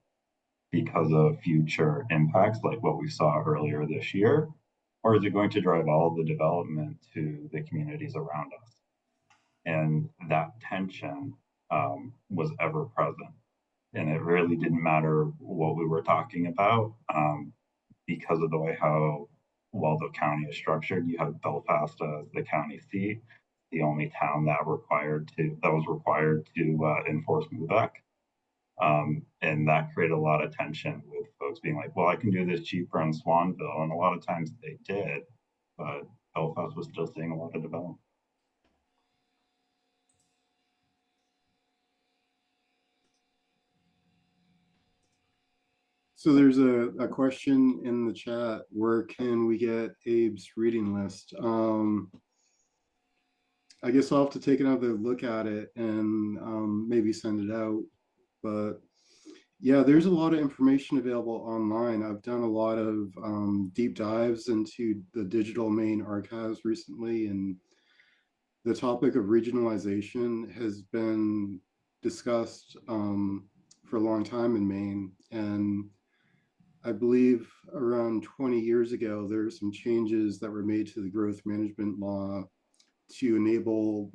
because of future impacts like what we saw earlier this year? Or is it going to drive all the development to the communities around us? And that tension was ever present. And it really didn't matter what we were talking about, because of the way how well the county is structured. You have Belfast as the county seat, the only town that was required to enforce MUBEC. And that created a lot of tension with folks being like, well, I can do this cheaper in Swanville. And a lot of times they did, but Belfast was still seeing a lot of development. So there's a question in the chat: where can we get Abe's reading list? I guess I'll have to take another look at it and maybe send it out. but yeah, there's a lot of information available online. I've done a lot of deep dives into the digital Maine archives recently, and the topic of regionalization has been discussed for a long time in Maine. And I believe around 20 years ago, there were some changes that were made to the growth management law to enable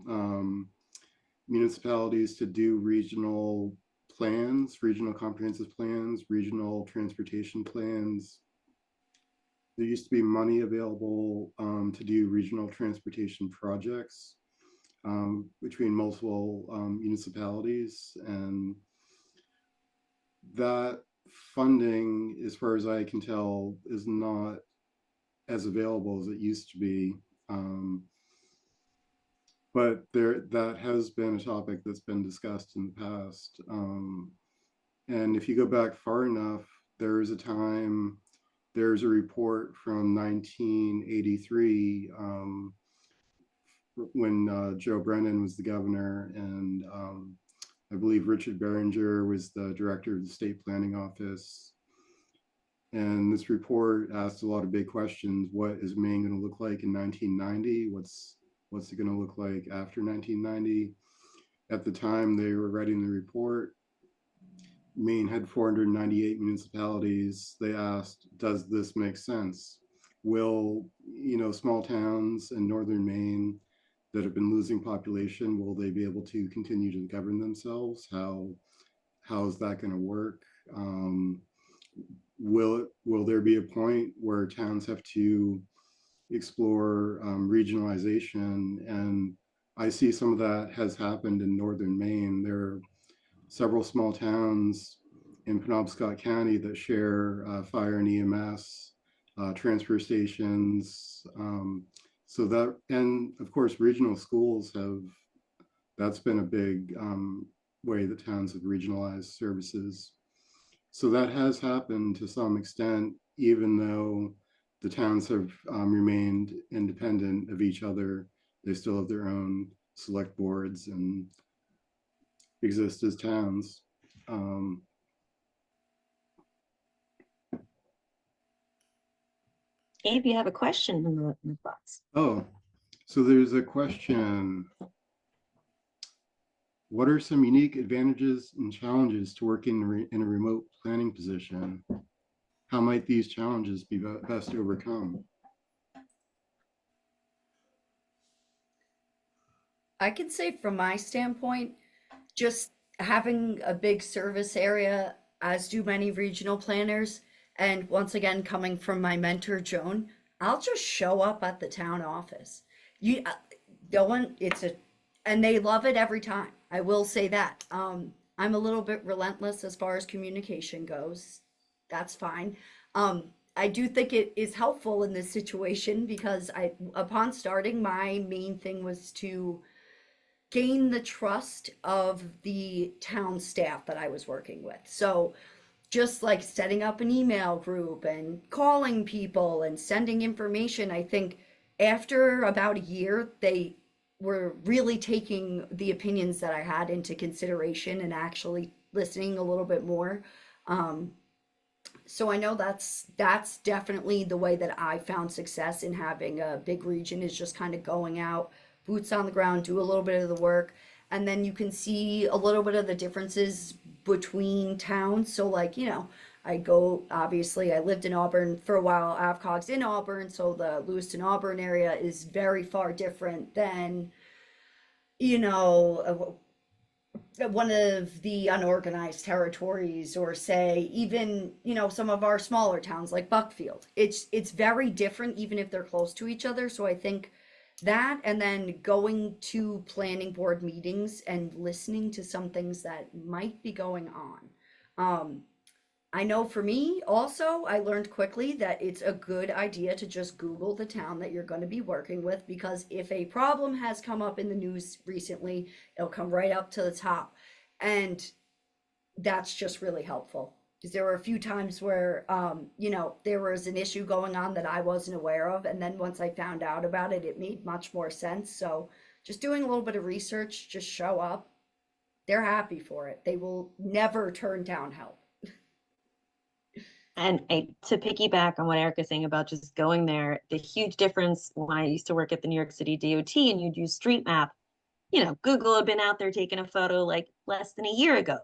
municipalities to do regional plans, regional comprehensive plans, regional transportation plans. There used to be money available to do regional transportation projects between multiple municipalities, and that funding, as far as I can tell, is not as available as it used to be. But that has been a topic that's been discussed in the past. And if you go back far enough, there's a report from 1983 when Joe Brennan was the governor, and I believe Richard Berenger was the director of the state planning office. And this report asked a lot of big questions. What is Maine going to look like in 1990? What's it going to look like after 1990? At the time they were writing the report, Maine had 498 municipalities. They asked, does this make sense? Will, small towns in northern Maine that have been losing population, will they be able to continue to govern themselves? How is that going to work? Will there be a point where towns have to explore regionalization? And I see some of that has happened in northern Maine. There are several small towns in Penobscot County that share fire and EMS, transfer stations. So that, and of course, regional schools that's been a big way that towns have regionalized services. So that has happened to some extent, even though the towns have remained independent of each other. They still have their own select boards and exist as towns. Abe, you have a question in the box. Oh, so there's a question. What are some unique advantages and challenges to working in a remote planning position? How might these challenges be best overcome? I can say from my standpoint, just having a big service area, as do many regional planners, and once again, coming from my mentor, Joan, I'll just show up at the town office. You, no one, and they love it every time. I will say that. I'm a little bit relentless as far as communication goes. That's fine. I do think it is helpful in this situation because upon starting, my main thing was to gain the trust of the town staff that I was working with. So just like setting up an email group and calling people and sending information, I think after about a year, they were really taking the opinions that I had into consideration and actually listening a little bit more. So I know that's definitely the way that I found success in having a big region, is just kind of going out, boots on the ground, do a little bit of the work, and then you can see a little bit of the differences between towns. So like, obviously I lived in Auburn for a while, Avcog's in Auburn, so the Lewiston Auburn area is very far different than, one of the unorganized territories, or say even, some of our smaller towns like Buckfield. It's very different even if they're close to each other. So I think that, and then going to planning board meetings and listening to some things that might be going on. I know for me also, I learned quickly that it's a good idea to just Google the town that you're going to be working with, because if a problem has come up in the news recently, it'll come right up to the top. And that's just really helpful, because there were a few times where, there was an issue going on that I wasn't aware of. And then once I found out about it, it made much more sense. So just doing a little bit of research, just show up. They're happy for it. They will never turn down help. And to piggyback on what Erica's saying about just going there, the huge difference when I used to work at the New York City DOT and you'd use Street Map, Google had been out there taking a photo like less than a year ago.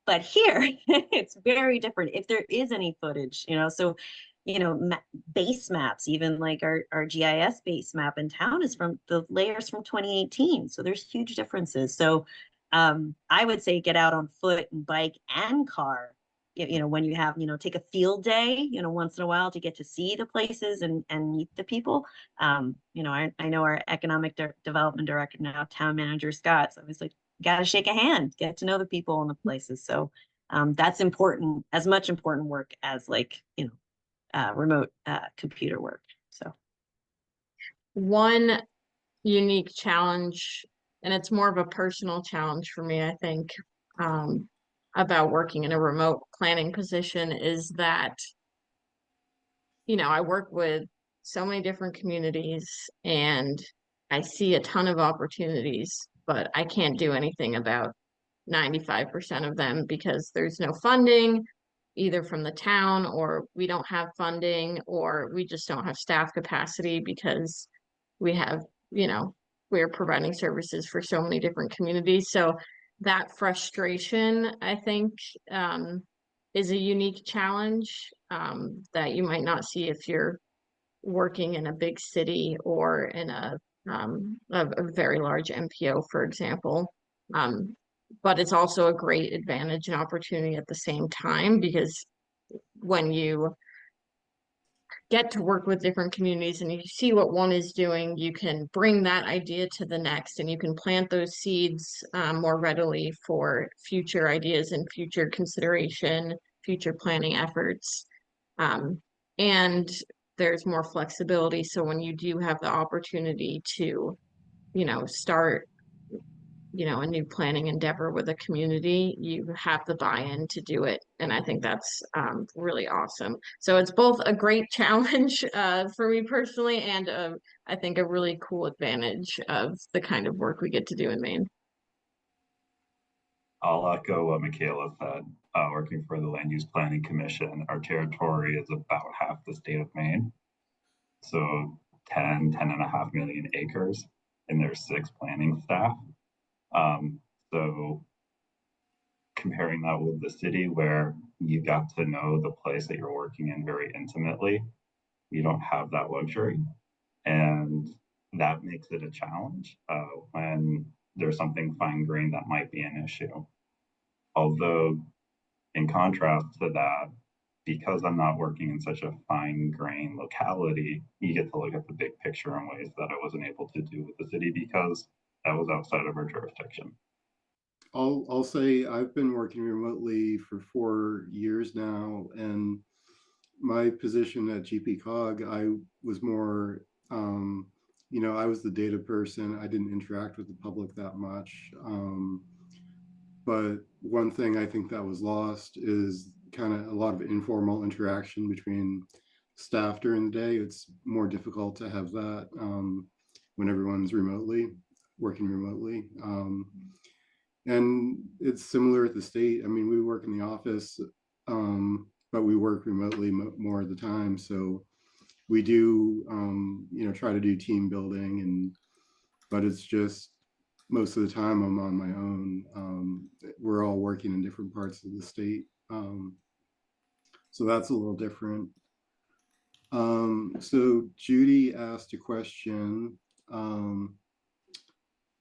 But here, it's very different if there is any footage, so, base maps, even like our GIS base map in town is from the layers from 2018. So there's huge differences. So I would say get out on foot and bike and car, when you have, take a field day, once in a while to get to see the places and meet the people. I know our economic development director now, town manager Scott. So I was like, got to shake a hand, get to know the people and the places. So that's important, as much important work as like, remote computer work. So One unique challenge, and it's more of a personal challenge for me, I think, about working in a remote planning position is that, I work with so many different communities and I see a ton of opportunities, but I can't do anything about 95% of them because there's no funding, either from the town, or we don't have funding, or we just don't have staff capacity because we have, we're providing services for so many different communities. So that frustration, I think, is a unique challenge that you might not see if you're working in a big city or in a very large MPO, for example. But it's also a great advantage and opportunity at the same time, because when you get to work with different communities and you see what one is doing, you can bring that idea to the next and you can plant those seeds more readily for future ideas and future consideration, future planning efforts. And there's more flexibility. So when you do have the opportunity to, start a new planning endeavor with a community, you have the buy-in to do it. And I think that's really awesome. So it's both a great challenge for me personally and I think a really cool advantage of the kind of work we get to do in Maine. I'll echo what Michaela said. Working for the Land Use Planning Commission, our territory is about half the state of Maine. So 10 and a half million acres, and there's 6 planning staff. So comparing that with the city where you got to know the place that you're working in very intimately, you don't have that luxury. And that makes it a challenge when there's something fine-grained that might be an issue. Although in contrast to that, because I'm not working in such a fine-grained locality, you get to look at the big picture in ways that I wasn't able to do with the city because that was outside of our jurisdiction. I'll say I've been working remotely for 4 years now, and my position at GPCOG, I was more, I was the data person. I didn't interact with the public that much. But one thing I think that was lost is kind of a lot of informal interaction between staff during the day. It's more difficult to have that when everyone's working remotely. And it's similar at the state. I mean, we work in the office, but we work remotely more of the time. So we do, try to do team building, but it's just most of the time I'm on my own. We're all working in different parts of the state. So that's a little different. So Judy asked a question.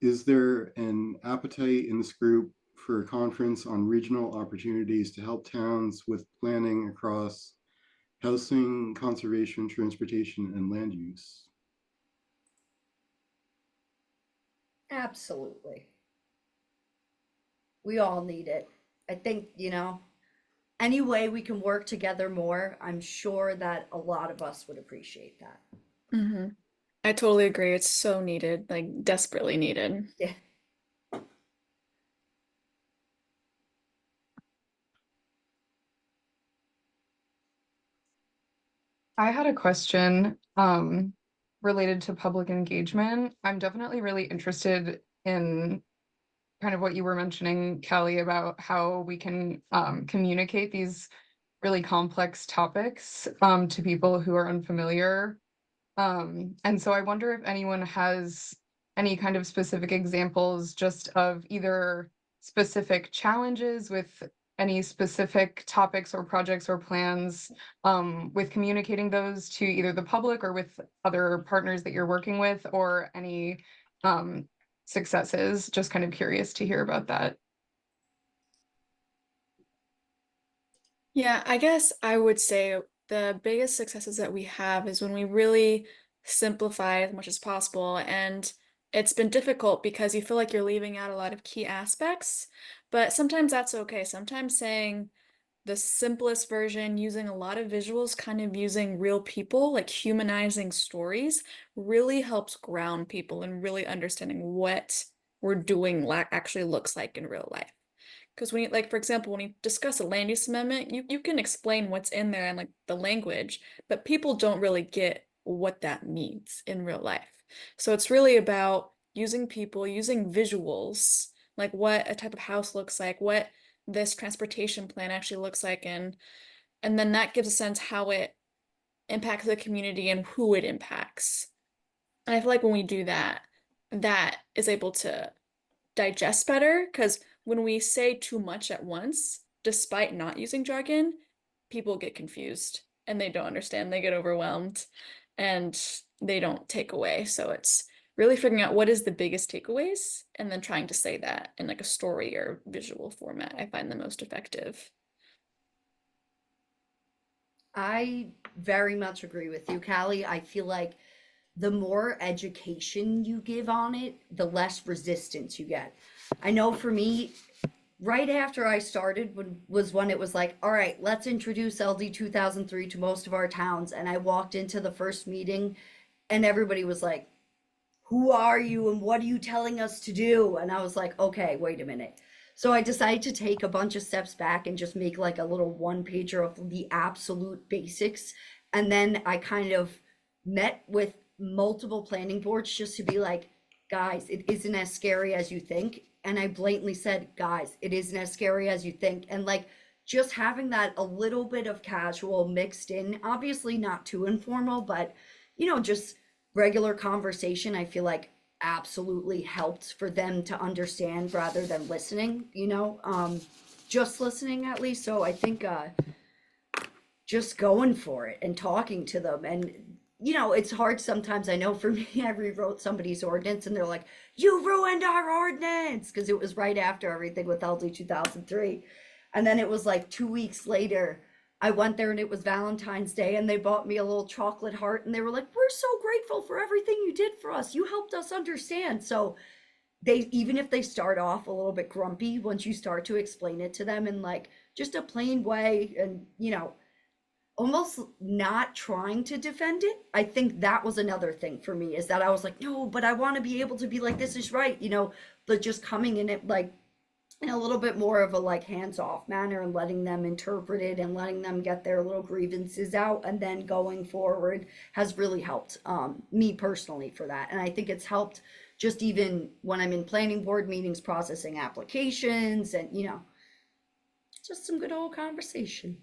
Is there an appetite in this group for a conference on regional opportunities to help towns with planning across housing, conservation, transportation, and land use? Absolutely. We all need it. I think, any way we can work together more, I'm sure that a lot of us would appreciate that. Mm-hmm. I totally agree. It's so needed, like desperately needed. Yeah. I had a question related to public engagement. I'm definitely really interested in kind of what you were mentioning, Kelly, about how we can communicate these really complex topics to people who are unfamiliar. And so I wonder if anyone has any kind of specific examples just of either specific challenges with any specific topics or projects or plans with communicating those to either the public or with other partners that you're working with, or any successes. Just kind of curious to hear about that. Yeah, I guess I would say the biggest successes that we have is when we really simplify as much as possible. And it's been difficult because you feel like you're leaving out a lot of key aspects, but sometimes that's okay. Sometimes saying the simplest version, using a lot of visuals, kind of using real people, like humanizing stories, really helps ground people and really understanding what we're doing actually looks like in real life. Because when you, like, for example, when you discuss a land use amendment, you can explain what's in there and like the language, but people don't really get what that means in real life. So it's really about using people, using visuals, like what a type of house looks like, what this transportation plan actually looks like, and then that gives a sense how it impacts the community and who it impacts. And I feel like when we do that, that is able to digest better, because when we say too much at once, despite not using jargon, people get confused and they don't understand, they get overwhelmed and they don't take away. So it's really figuring out what is the biggest takeaways and then trying to say that in like a story or visual format. I find the most effective. I very much agree with you, Callie. I feel like the more education you give on it, the less resistance you get. I know for me, right after I started was when it was like, all right, let's introduce LD 2003 to most of our towns. And I walked into the first meeting and everybody was like, who are you and what are you telling us to do? And I was like, okay, wait a minute. So I decided to take a bunch of steps back and just make like a little one pager of the absolute basics. And then I kind of met with multiple planning boards just to be like, guys, it isn't as scary as you think. And I blatantly said, guys, it isn't as scary as you think. And like just having that a little bit of casual mixed in, obviously not too informal, but just regular conversation, I feel like absolutely helped for them to understand rather than listening, just listening at least. So I think just going for it and talking to them. And it's hard sometimes. I know for me, I rewrote somebody's ordinance and they're like, you ruined our ordinance, because it was right after everything with LD 2003. And then it was like 2 weeks later, I went there and it was Valentine's Day and they bought me a little chocolate heart and they were like, we're so grateful for everything you did for us. You helped us understand. So they, even if they start off a little bit grumpy, once you start to explain it to them in like just a plain way and, almost not trying to defend it. I think that was another thing for me, is that I was like, no, but I want to be able to be like, this is right. But just coming in it like in a little bit more of a like hands-off manner and letting them interpret it and letting them get their little grievances out and then going forward has really helped me personally for that. And I think it's helped just even when I'm in planning board meetings, processing applications and, just some good old conversation.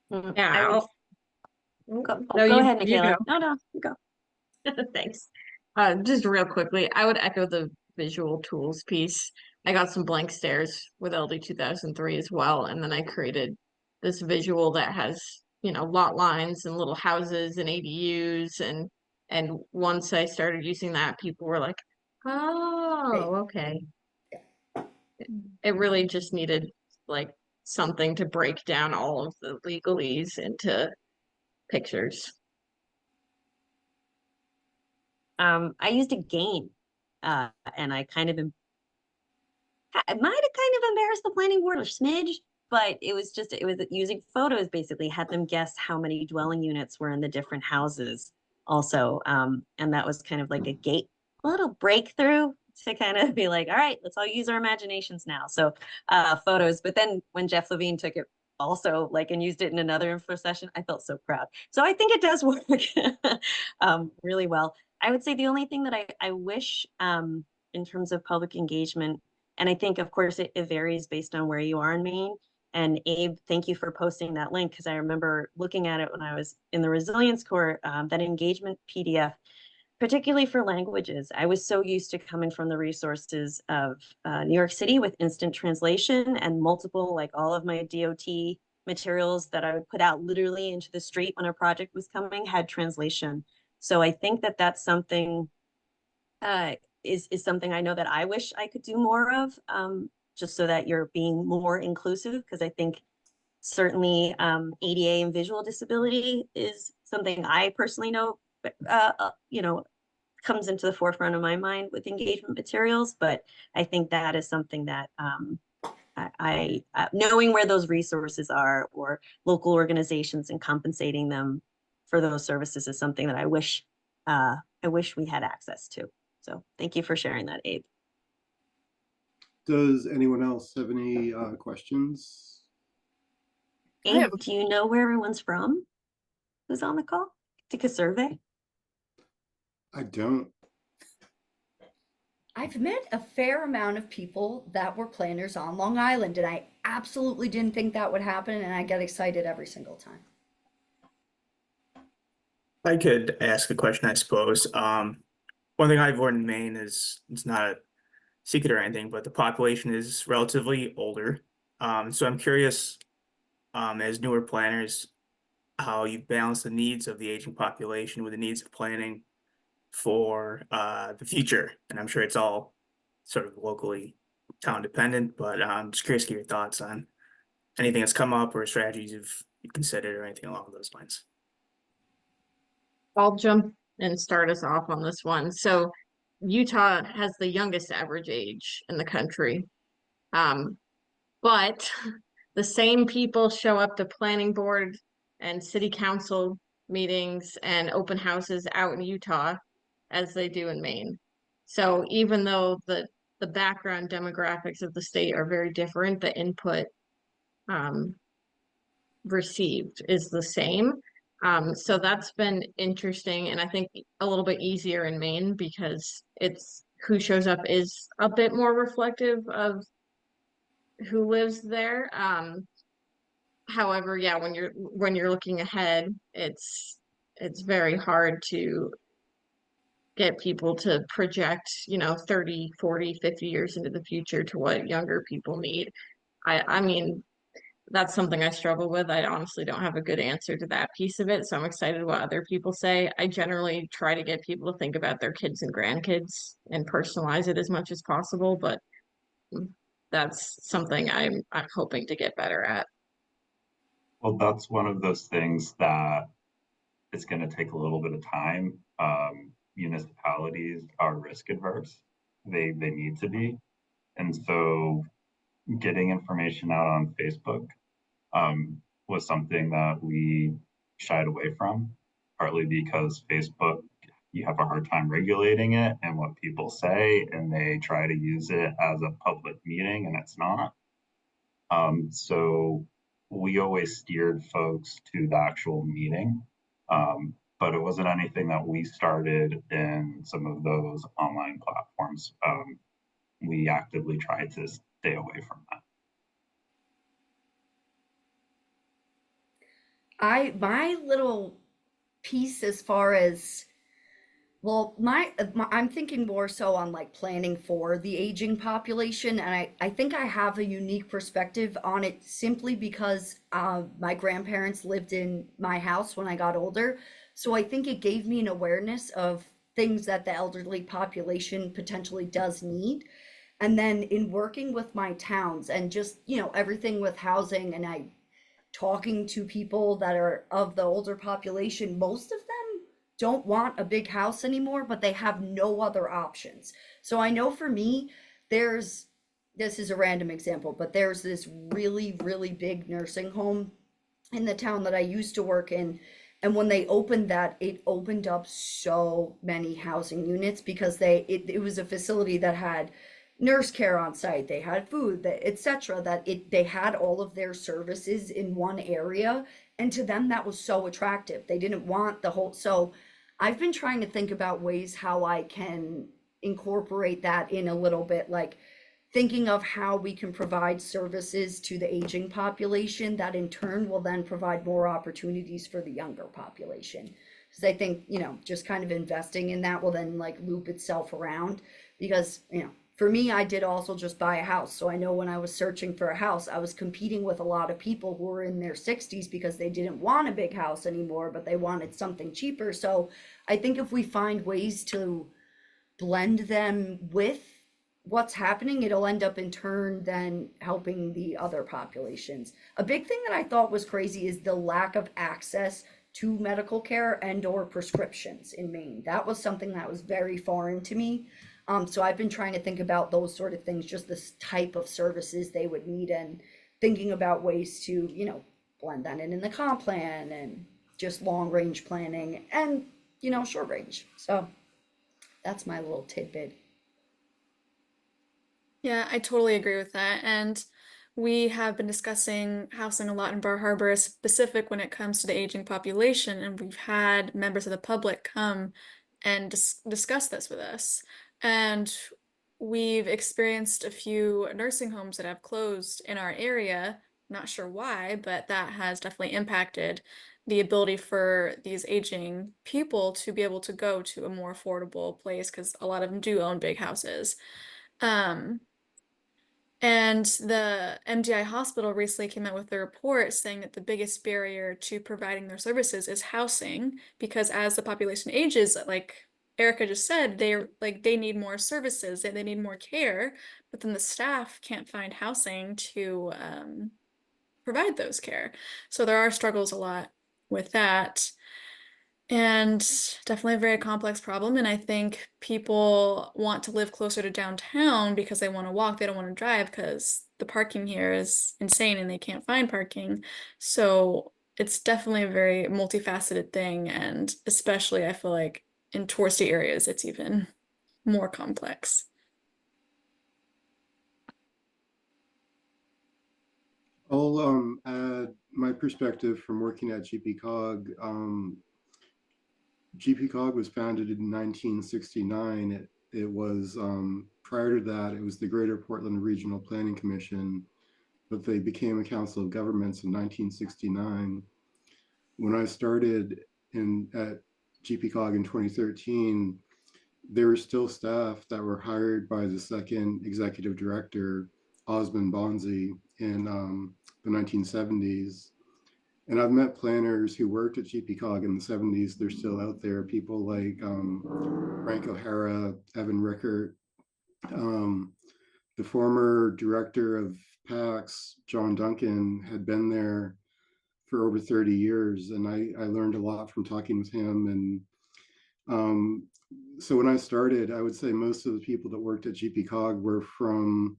Yeah. Go No, ahead, you Michaela. go. No, you go. Thanks. Just real quickly, I would echo the visual tools piece. I got some blank stares with LD 2003 as well, and then I created this visual that has, lot lines and little houses and ADUs, and once I started using that, people were like, "Oh, okay." It really just needed like something to break down all of the legalese into pictures. I used a game, and I kind of, I might have kind of embarrassed the planning board a smidge, but it was using photos, basically had them guess how many dwelling units were in the different houses also. And that was kind of like a little breakthrough to kind of be like, all right, let's all use our imaginations now. So photos, but then when Jeff Levine took it also like and used it in another info session, I felt so proud. So I think it does work really well. I would say the only thing that I wish in terms of public engagement. And I think, of course, it varies based on where you are in Maine. And Abe, thank you for posting that link, because I remember looking at it when I was in the Resilience Corps, that engagement PDF, particularly for languages. I was so used to coming from the resources of New York City with instant translation and multiple, like all of my DOT materials that I would put out literally into the street when a project was coming had translation. So I think that that's something is something I know that I wish I could do more of, just so that you're being more inclusive, because I think certainly ADA and visual disability is something I personally know, you know, comes into the forefront of my mind with engagement materials. But I think that is something that I knowing where those resources are, or local organizations, and compensating them for those services is something that I wish we had access to. So thank you for sharing that, Abe. Does anyone else have any questions? Abe, do you know where everyone's from who's on the call? Take a survey. I don't. I've met a fair amount of people that were planners on Long Island, and I absolutely didn't think that would happen, and I get excited every single time. I could ask a question, I suppose. One thing I've learned in Maine is, it's not a secret or anything, but the population is relatively older. So I'm curious, as newer planners, how you balance the needs of the aging population with the needs of planning for the future. And I'm sure it's all sort of locally town dependent, but I'm just curious to get your thoughts on anything that's come up or strategies you've considered or anything along those lines. I'll jump and start us off on this one. So Utah has the youngest average age in the country. But the same people show up to planning board and city council meetings and open houses out in Utah as they do in Maine. So even though the background demographics of the state are very different, the input received is the same. So that's been interesting, and I think a little bit easier in Maine because it's who shows up is a bit more reflective of who lives there. However, yeah, when you're looking ahead, it's very hard to get people to project, 30, 40, 50 years into the future to what younger people need. I mean, that's something I struggle with. I honestly don't have a good answer to that piece of it. So I'm excited what other people say. I generally try to get people to think about their kids and grandkids and personalize it as much as possible, but that's something I'm hoping to get better at. Well, that's one of those things that it's going to take a little bit of time. Municipalities are risk adverse. They need to be. And so getting information out on Facebook was something that we shied away from, partly because Facebook, you have a hard time regulating it and what people say, and they try to use it as a public meeting, and it's not. So we always steered folks to the actual meeting, but it wasn't anything that we started in some of those online platforms. We actively tried to stay away from that. My little piece as far as, well, I'm thinking more so on like planning for the aging population, and I think I have a unique perspective on it simply because my grandparents lived in my house when I got older. So I think it gave me an awareness of things that the elderly population potentially does need. And then in working with my towns and just, everything with housing, and talking to people that are of the older population, most of them don't want a big house anymore, but they have no other options. So I know for me, this is a random example, but there's this really, really big nursing home in the town that I used to work in. And when they opened that, it opened up so many housing units because it was a facility that had nurse care on site, they had food, etc. They had all of their services in one area, and to them that was so attractive. They didn't want the whole. So I've been trying to think about ways how I can incorporate that in a little bit, like thinking of how we can provide services to the aging population that in turn will then provide more opportunities for the younger population. Because I think, you know, just kind of investing in that will then like loop itself around. Because, you know, for me, I did also just buy a house. So I know when I was searching for a house, I was competing with a lot of people who were in their 60s because they didn't want a big house anymore, but they wanted something cheaper. So I think if we find ways to blend them with what's happening, it'll end up in turn then helping the other populations. A big thing that I thought was crazy is the lack of access to medical care and or prescriptions in Maine. That was something that was very foreign to me. So I've been trying to think about those sort of things, just this type of services they would need, and thinking about ways to, you know, blend that in the comp plan and just long range planning and, you know, short range. So that's my little tidbit. Yeah, I totally agree with that. And we have been discussing housing a lot in Bar Harbor, specific when it comes to the aging population. And we've had members of the public come and discuss this with us. And we've experienced a few nursing homes that have closed in our area. Not sure why, but that has definitely impacted the ability for these aging people to be able to go to a more affordable place, because a lot of them do own big houses. And the MDI hospital recently came out with a report saying that the biggest barrier to providing their services is housing, because as the population ages, like Erica just said, they need more services, they need more care, but then the staff can't find housing to provide those care. So there are struggles a lot with that. And definitely a very complex problem. And I think people want to live closer to downtown because they want to walk, they don't want to drive because the parking here is insane and they can't find parking. So it's definitely a very multifaceted thing. And especially, I feel like in touristy areas, it's even more complex. I'll add my perspective from working at GPCOG. GPCOG was founded in 1969. It was, prior to that, it was the Greater Portland Regional Planning Commission, but they became a Council of Governments in 1969. When I started at GPCOG in 2013, there were still staff that were hired by the second executive director, Osmond Bonzi, in the 1970s. And I've met planners who worked at GPCOG in the 70s. They're still out there. People like Frank O'Hara, Evan Rickert, the former director of PAX, John Duncan, had been there for over 30 years. And I learned a lot from talking with him. And so when I started, I would say most of the people that worked at GPCOG were from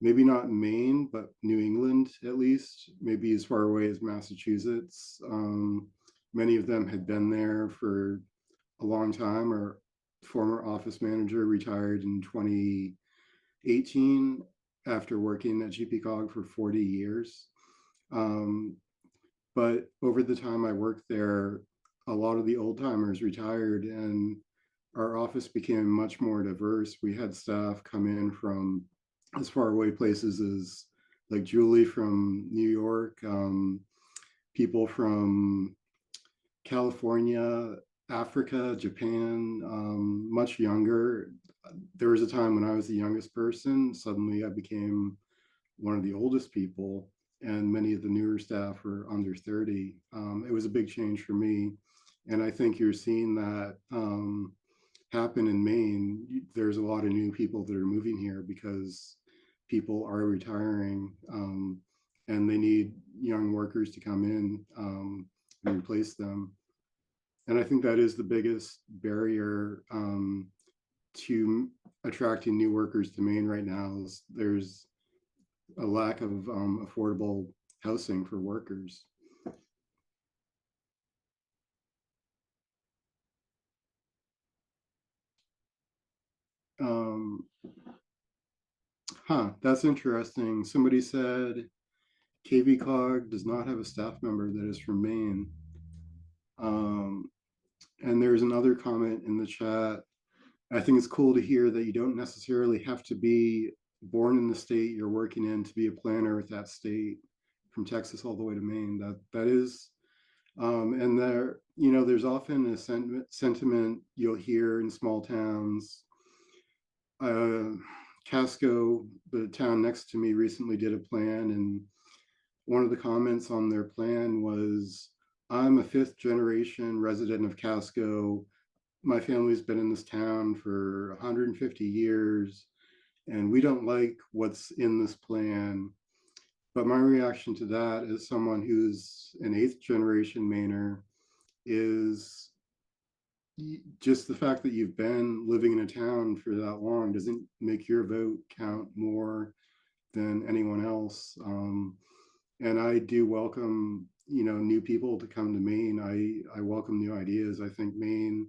maybe not Maine, but New England at least, maybe as far away as Massachusetts. Many of them had been there for a long time. Our former office manager retired in 2018 after working at GPCOG for 40 years. But over the time I worked there, a lot of the old timers retired and our office became much more diverse. We had staff come in from as far away places as like Julie from New York, people from California, Africa, Japan, much younger. There was a time when I was the youngest person. Suddenly I became one of the oldest people, and many of the newer staff were under 30. It was a big change for me. And I think you're seeing that happen in Maine. There's a lot of new people that are moving here because people are retiring, and they need young workers to come in and replace them. And I think that is the biggest barrier to attracting new workers to Maine right now. Is there's a lack of affordable housing for workers. That's interesting. Somebody said KVCOG does not have a staff member that is from Maine. And there's another comment in the chat I think it's cool to hear that you don't necessarily have to be born in the state you're working in to be a planner with that state, from Texas all the way to Maine. That is, and there, there's often a sentiment you'll hear in small towns. Casco, the town next to me, recently did a plan, and one of the comments on their plan was, I'm a 5th generation resident of Casco. My family's been in this town for 150 years, and we don't like what's in this plan. But my reaction to that, as someone who's an 8th generation Mainer, is just the fact that you've been living in a town for that long doesn't make your vote count more than anyone else. And I do welcome, new people to come to Maine. I welcome new ideas. I think Maine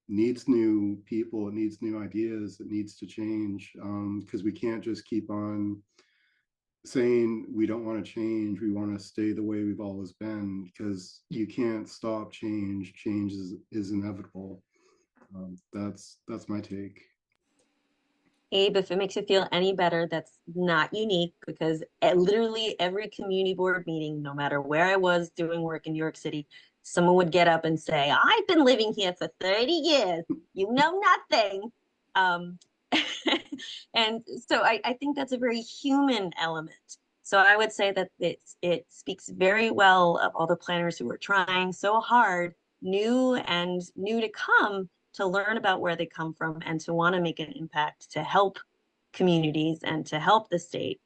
needs new people. It needs new ideas. It needs to change, because we can't just keep on saying we don't want to change. We want to stay the way we've always been, because you can't stop change. Change is inevitable. That's my take. Abe, if it makes you feel any better, that's not unique, because at literally every community board meeting, no matter where I was doing work in New York City, someone would get up and say, I've been living here for 30 years. You know nothing. And so I think that's a very human element. So I would say that it speaks very well of all the planners who are trying so hard, new to come, to learn about where they come from and to want to make an impact to help communities and to help the state.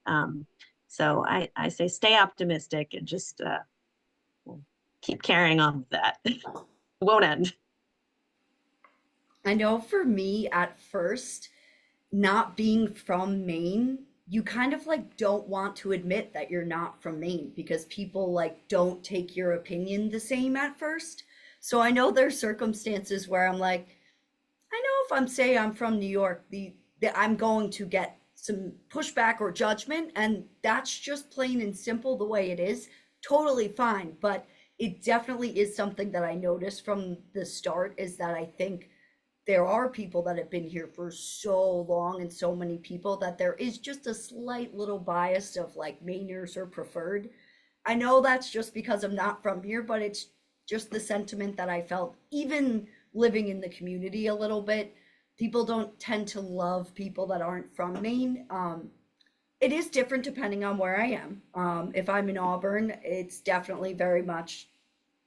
So I say stay optimistic and just keep carrying on with that. It won't end. I know for me at first, not being from Maine, you kind of like don't want to admit that you're not from Maine because people like don't take your opinion the same at first. So I know there's circumstances where I'm like, I know if I'm say I'm from New York, I'm going to get some pushback or judgment, and that's just plain and simple the way it is. Totally fine, but it definitely is something that I noticed from the start, is that I think there are people that have been here for so long and so many people that there is just a slight little bias of like Mainers or preferred. I know that's just because I'm not from here, but it's just the sentiment that I felt even living in the community a little bit. People don't tend to love people that aren't from Maine. It is different depending on where I am. If I'm in Auburn, it's definitely very much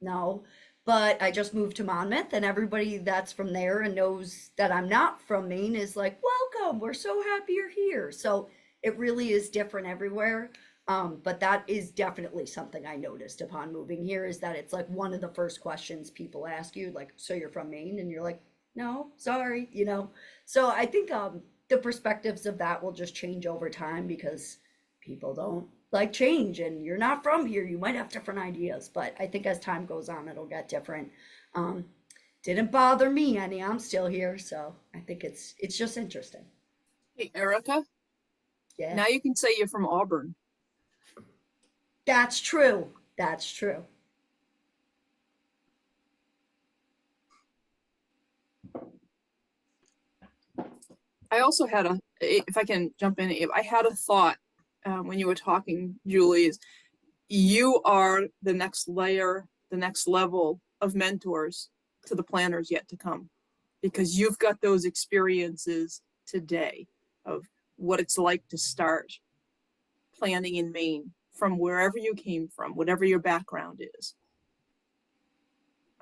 no. But I just moved to Monmouth, and everybody that's from there and knows that I'm not from Maine is like, welcome, we're so happy you're here. So it really is different everywhere. But that is definitely something I noticed upon moving here, is that it's like one of the first questions people ask you, like, so you're from Maine? And you're like, no, sorry, So I think the perspectives of that will just change over time, because people don't like change, and you're not from here. You might have different ideas, but I think as time goes on, it'll get different. Didn't bother me any. I'm still here, so I think it's just interesting. Hey, Erica, Yeah, now you can say you're from Auburn. that's true. That's true. I also had if I can jump in, I had a thought when you were talking, Julie, is you are the next layer, the next level of mentors to the planners yet to come, because you've got those experiences today of what it's like to start planning in Maine from wherever you came from, whatever your background is.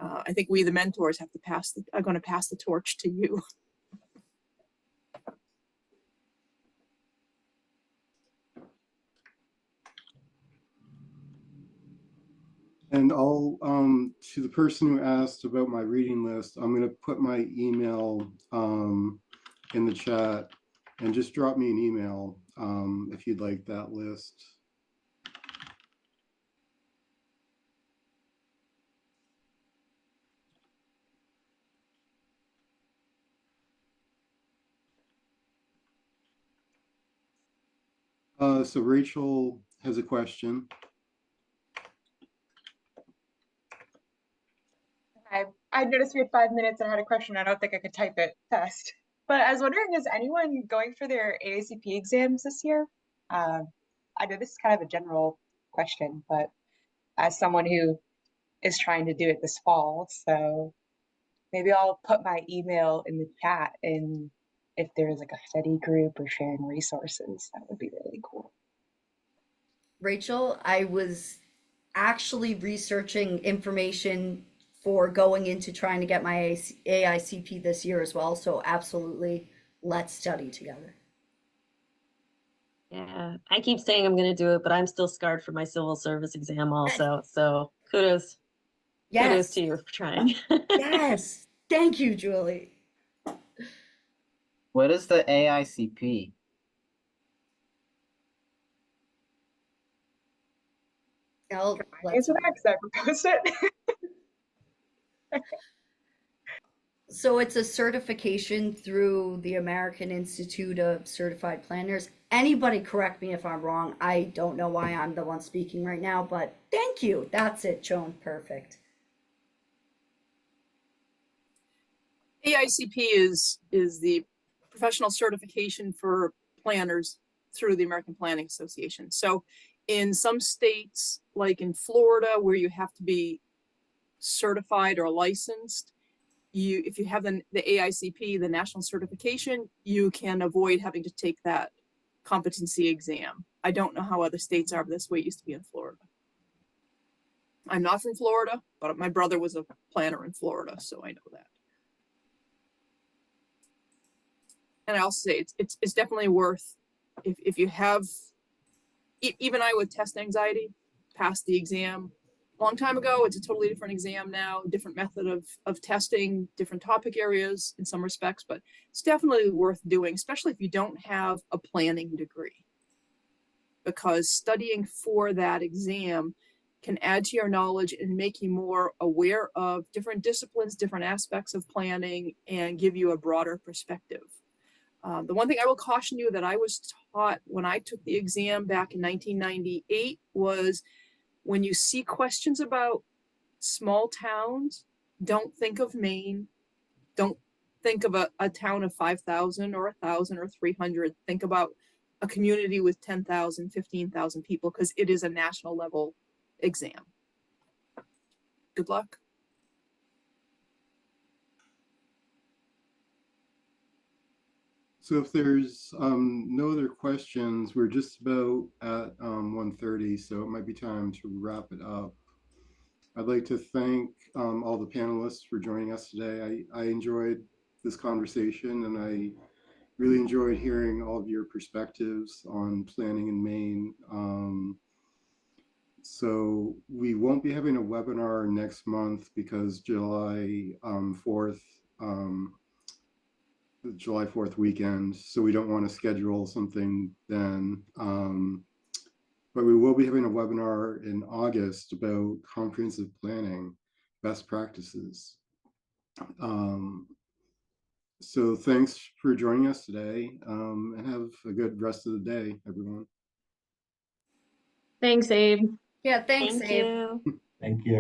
I think we, the mentors, are going to pass the torch to you. And I'll, to the person who asked about my reading list, I'm going to put my email in the chat, and just drop me an email if you'd like that list. So Rachel has a question. I I noticed we had 5 minutes and I had a question. I don't think I could type it fast. But I was wondering, is anyone going for their AICP exams this year? I know this is kind of a general question, but as someone who is trying to do it this fall, so maybe I'll put my email in the chat, and if there's like a study group or sharing resources, that would be really cool. Rachel, I was actually researching information for going into trying to get my AICP this year as well. So absolutely, let's study together. Yeah, I keep saying I'm going to do it, but I'm still scarred from my civil service exam also. So kudos. Kudos Yes. to you for trying. Yes. Thank you, Julie. What is the AICP? Answer that because I proposed it. So it's a certification through the American Institute of Certified Planners. Anybody correct me if I'm wrong. I don't know why I'm the one speaking right now, but thank you. That's it, Joan. Perfect. AICP is the professional certification for planners through the American Planning Association. So in some states, like in Florida, where you have to be certified or licensed, if you have the AICP, the national certification, you can avoid having to take that competency exam. I don't know how other states are, but that's the way it used to be in Florida. I'm not from Florida, but my brother was a planner in Florida, so I know that. And I also say it's definitely worth, if you have, even I with test anxiety, passed the exam a long time ago. It's a totally different exam now, different method of testing, different topic areas in some respects, but it's definitely worth doing, especially if you don't have a planning degree, because studying for that exam can add to your knowledge and make you more aware of different disciplines, different aspects of planning, and give you a broader perspective. The one thing I will caution you that I was taught when I took the exam back in 1998 was, when you see questions about small towns, don't think of Maine. Don't think of a town of 5,000 or 1,000 or 300. Think about a community with 10,000, 15,000 people, because it is a national level exam. Good luck. So if there's no other questions, we're just about at 1:30, so it might be time to wrap it up. I'd like to thank all the panelists for joining us today. I enjoyed this conversation, and I really enjoyed hearing all of your perspectives on planning in Maine. So we won't be having a webinar next month because July 4th, the July 4th weekend, so we don't want to schedule something then. But we will be having a webinar in August about comprehensive planning best practices. So thanks for joining us today, and have a good rest of the day, everyone. Thanks, Abe. Yeah, thanks, Thank Abe. you. Thank you.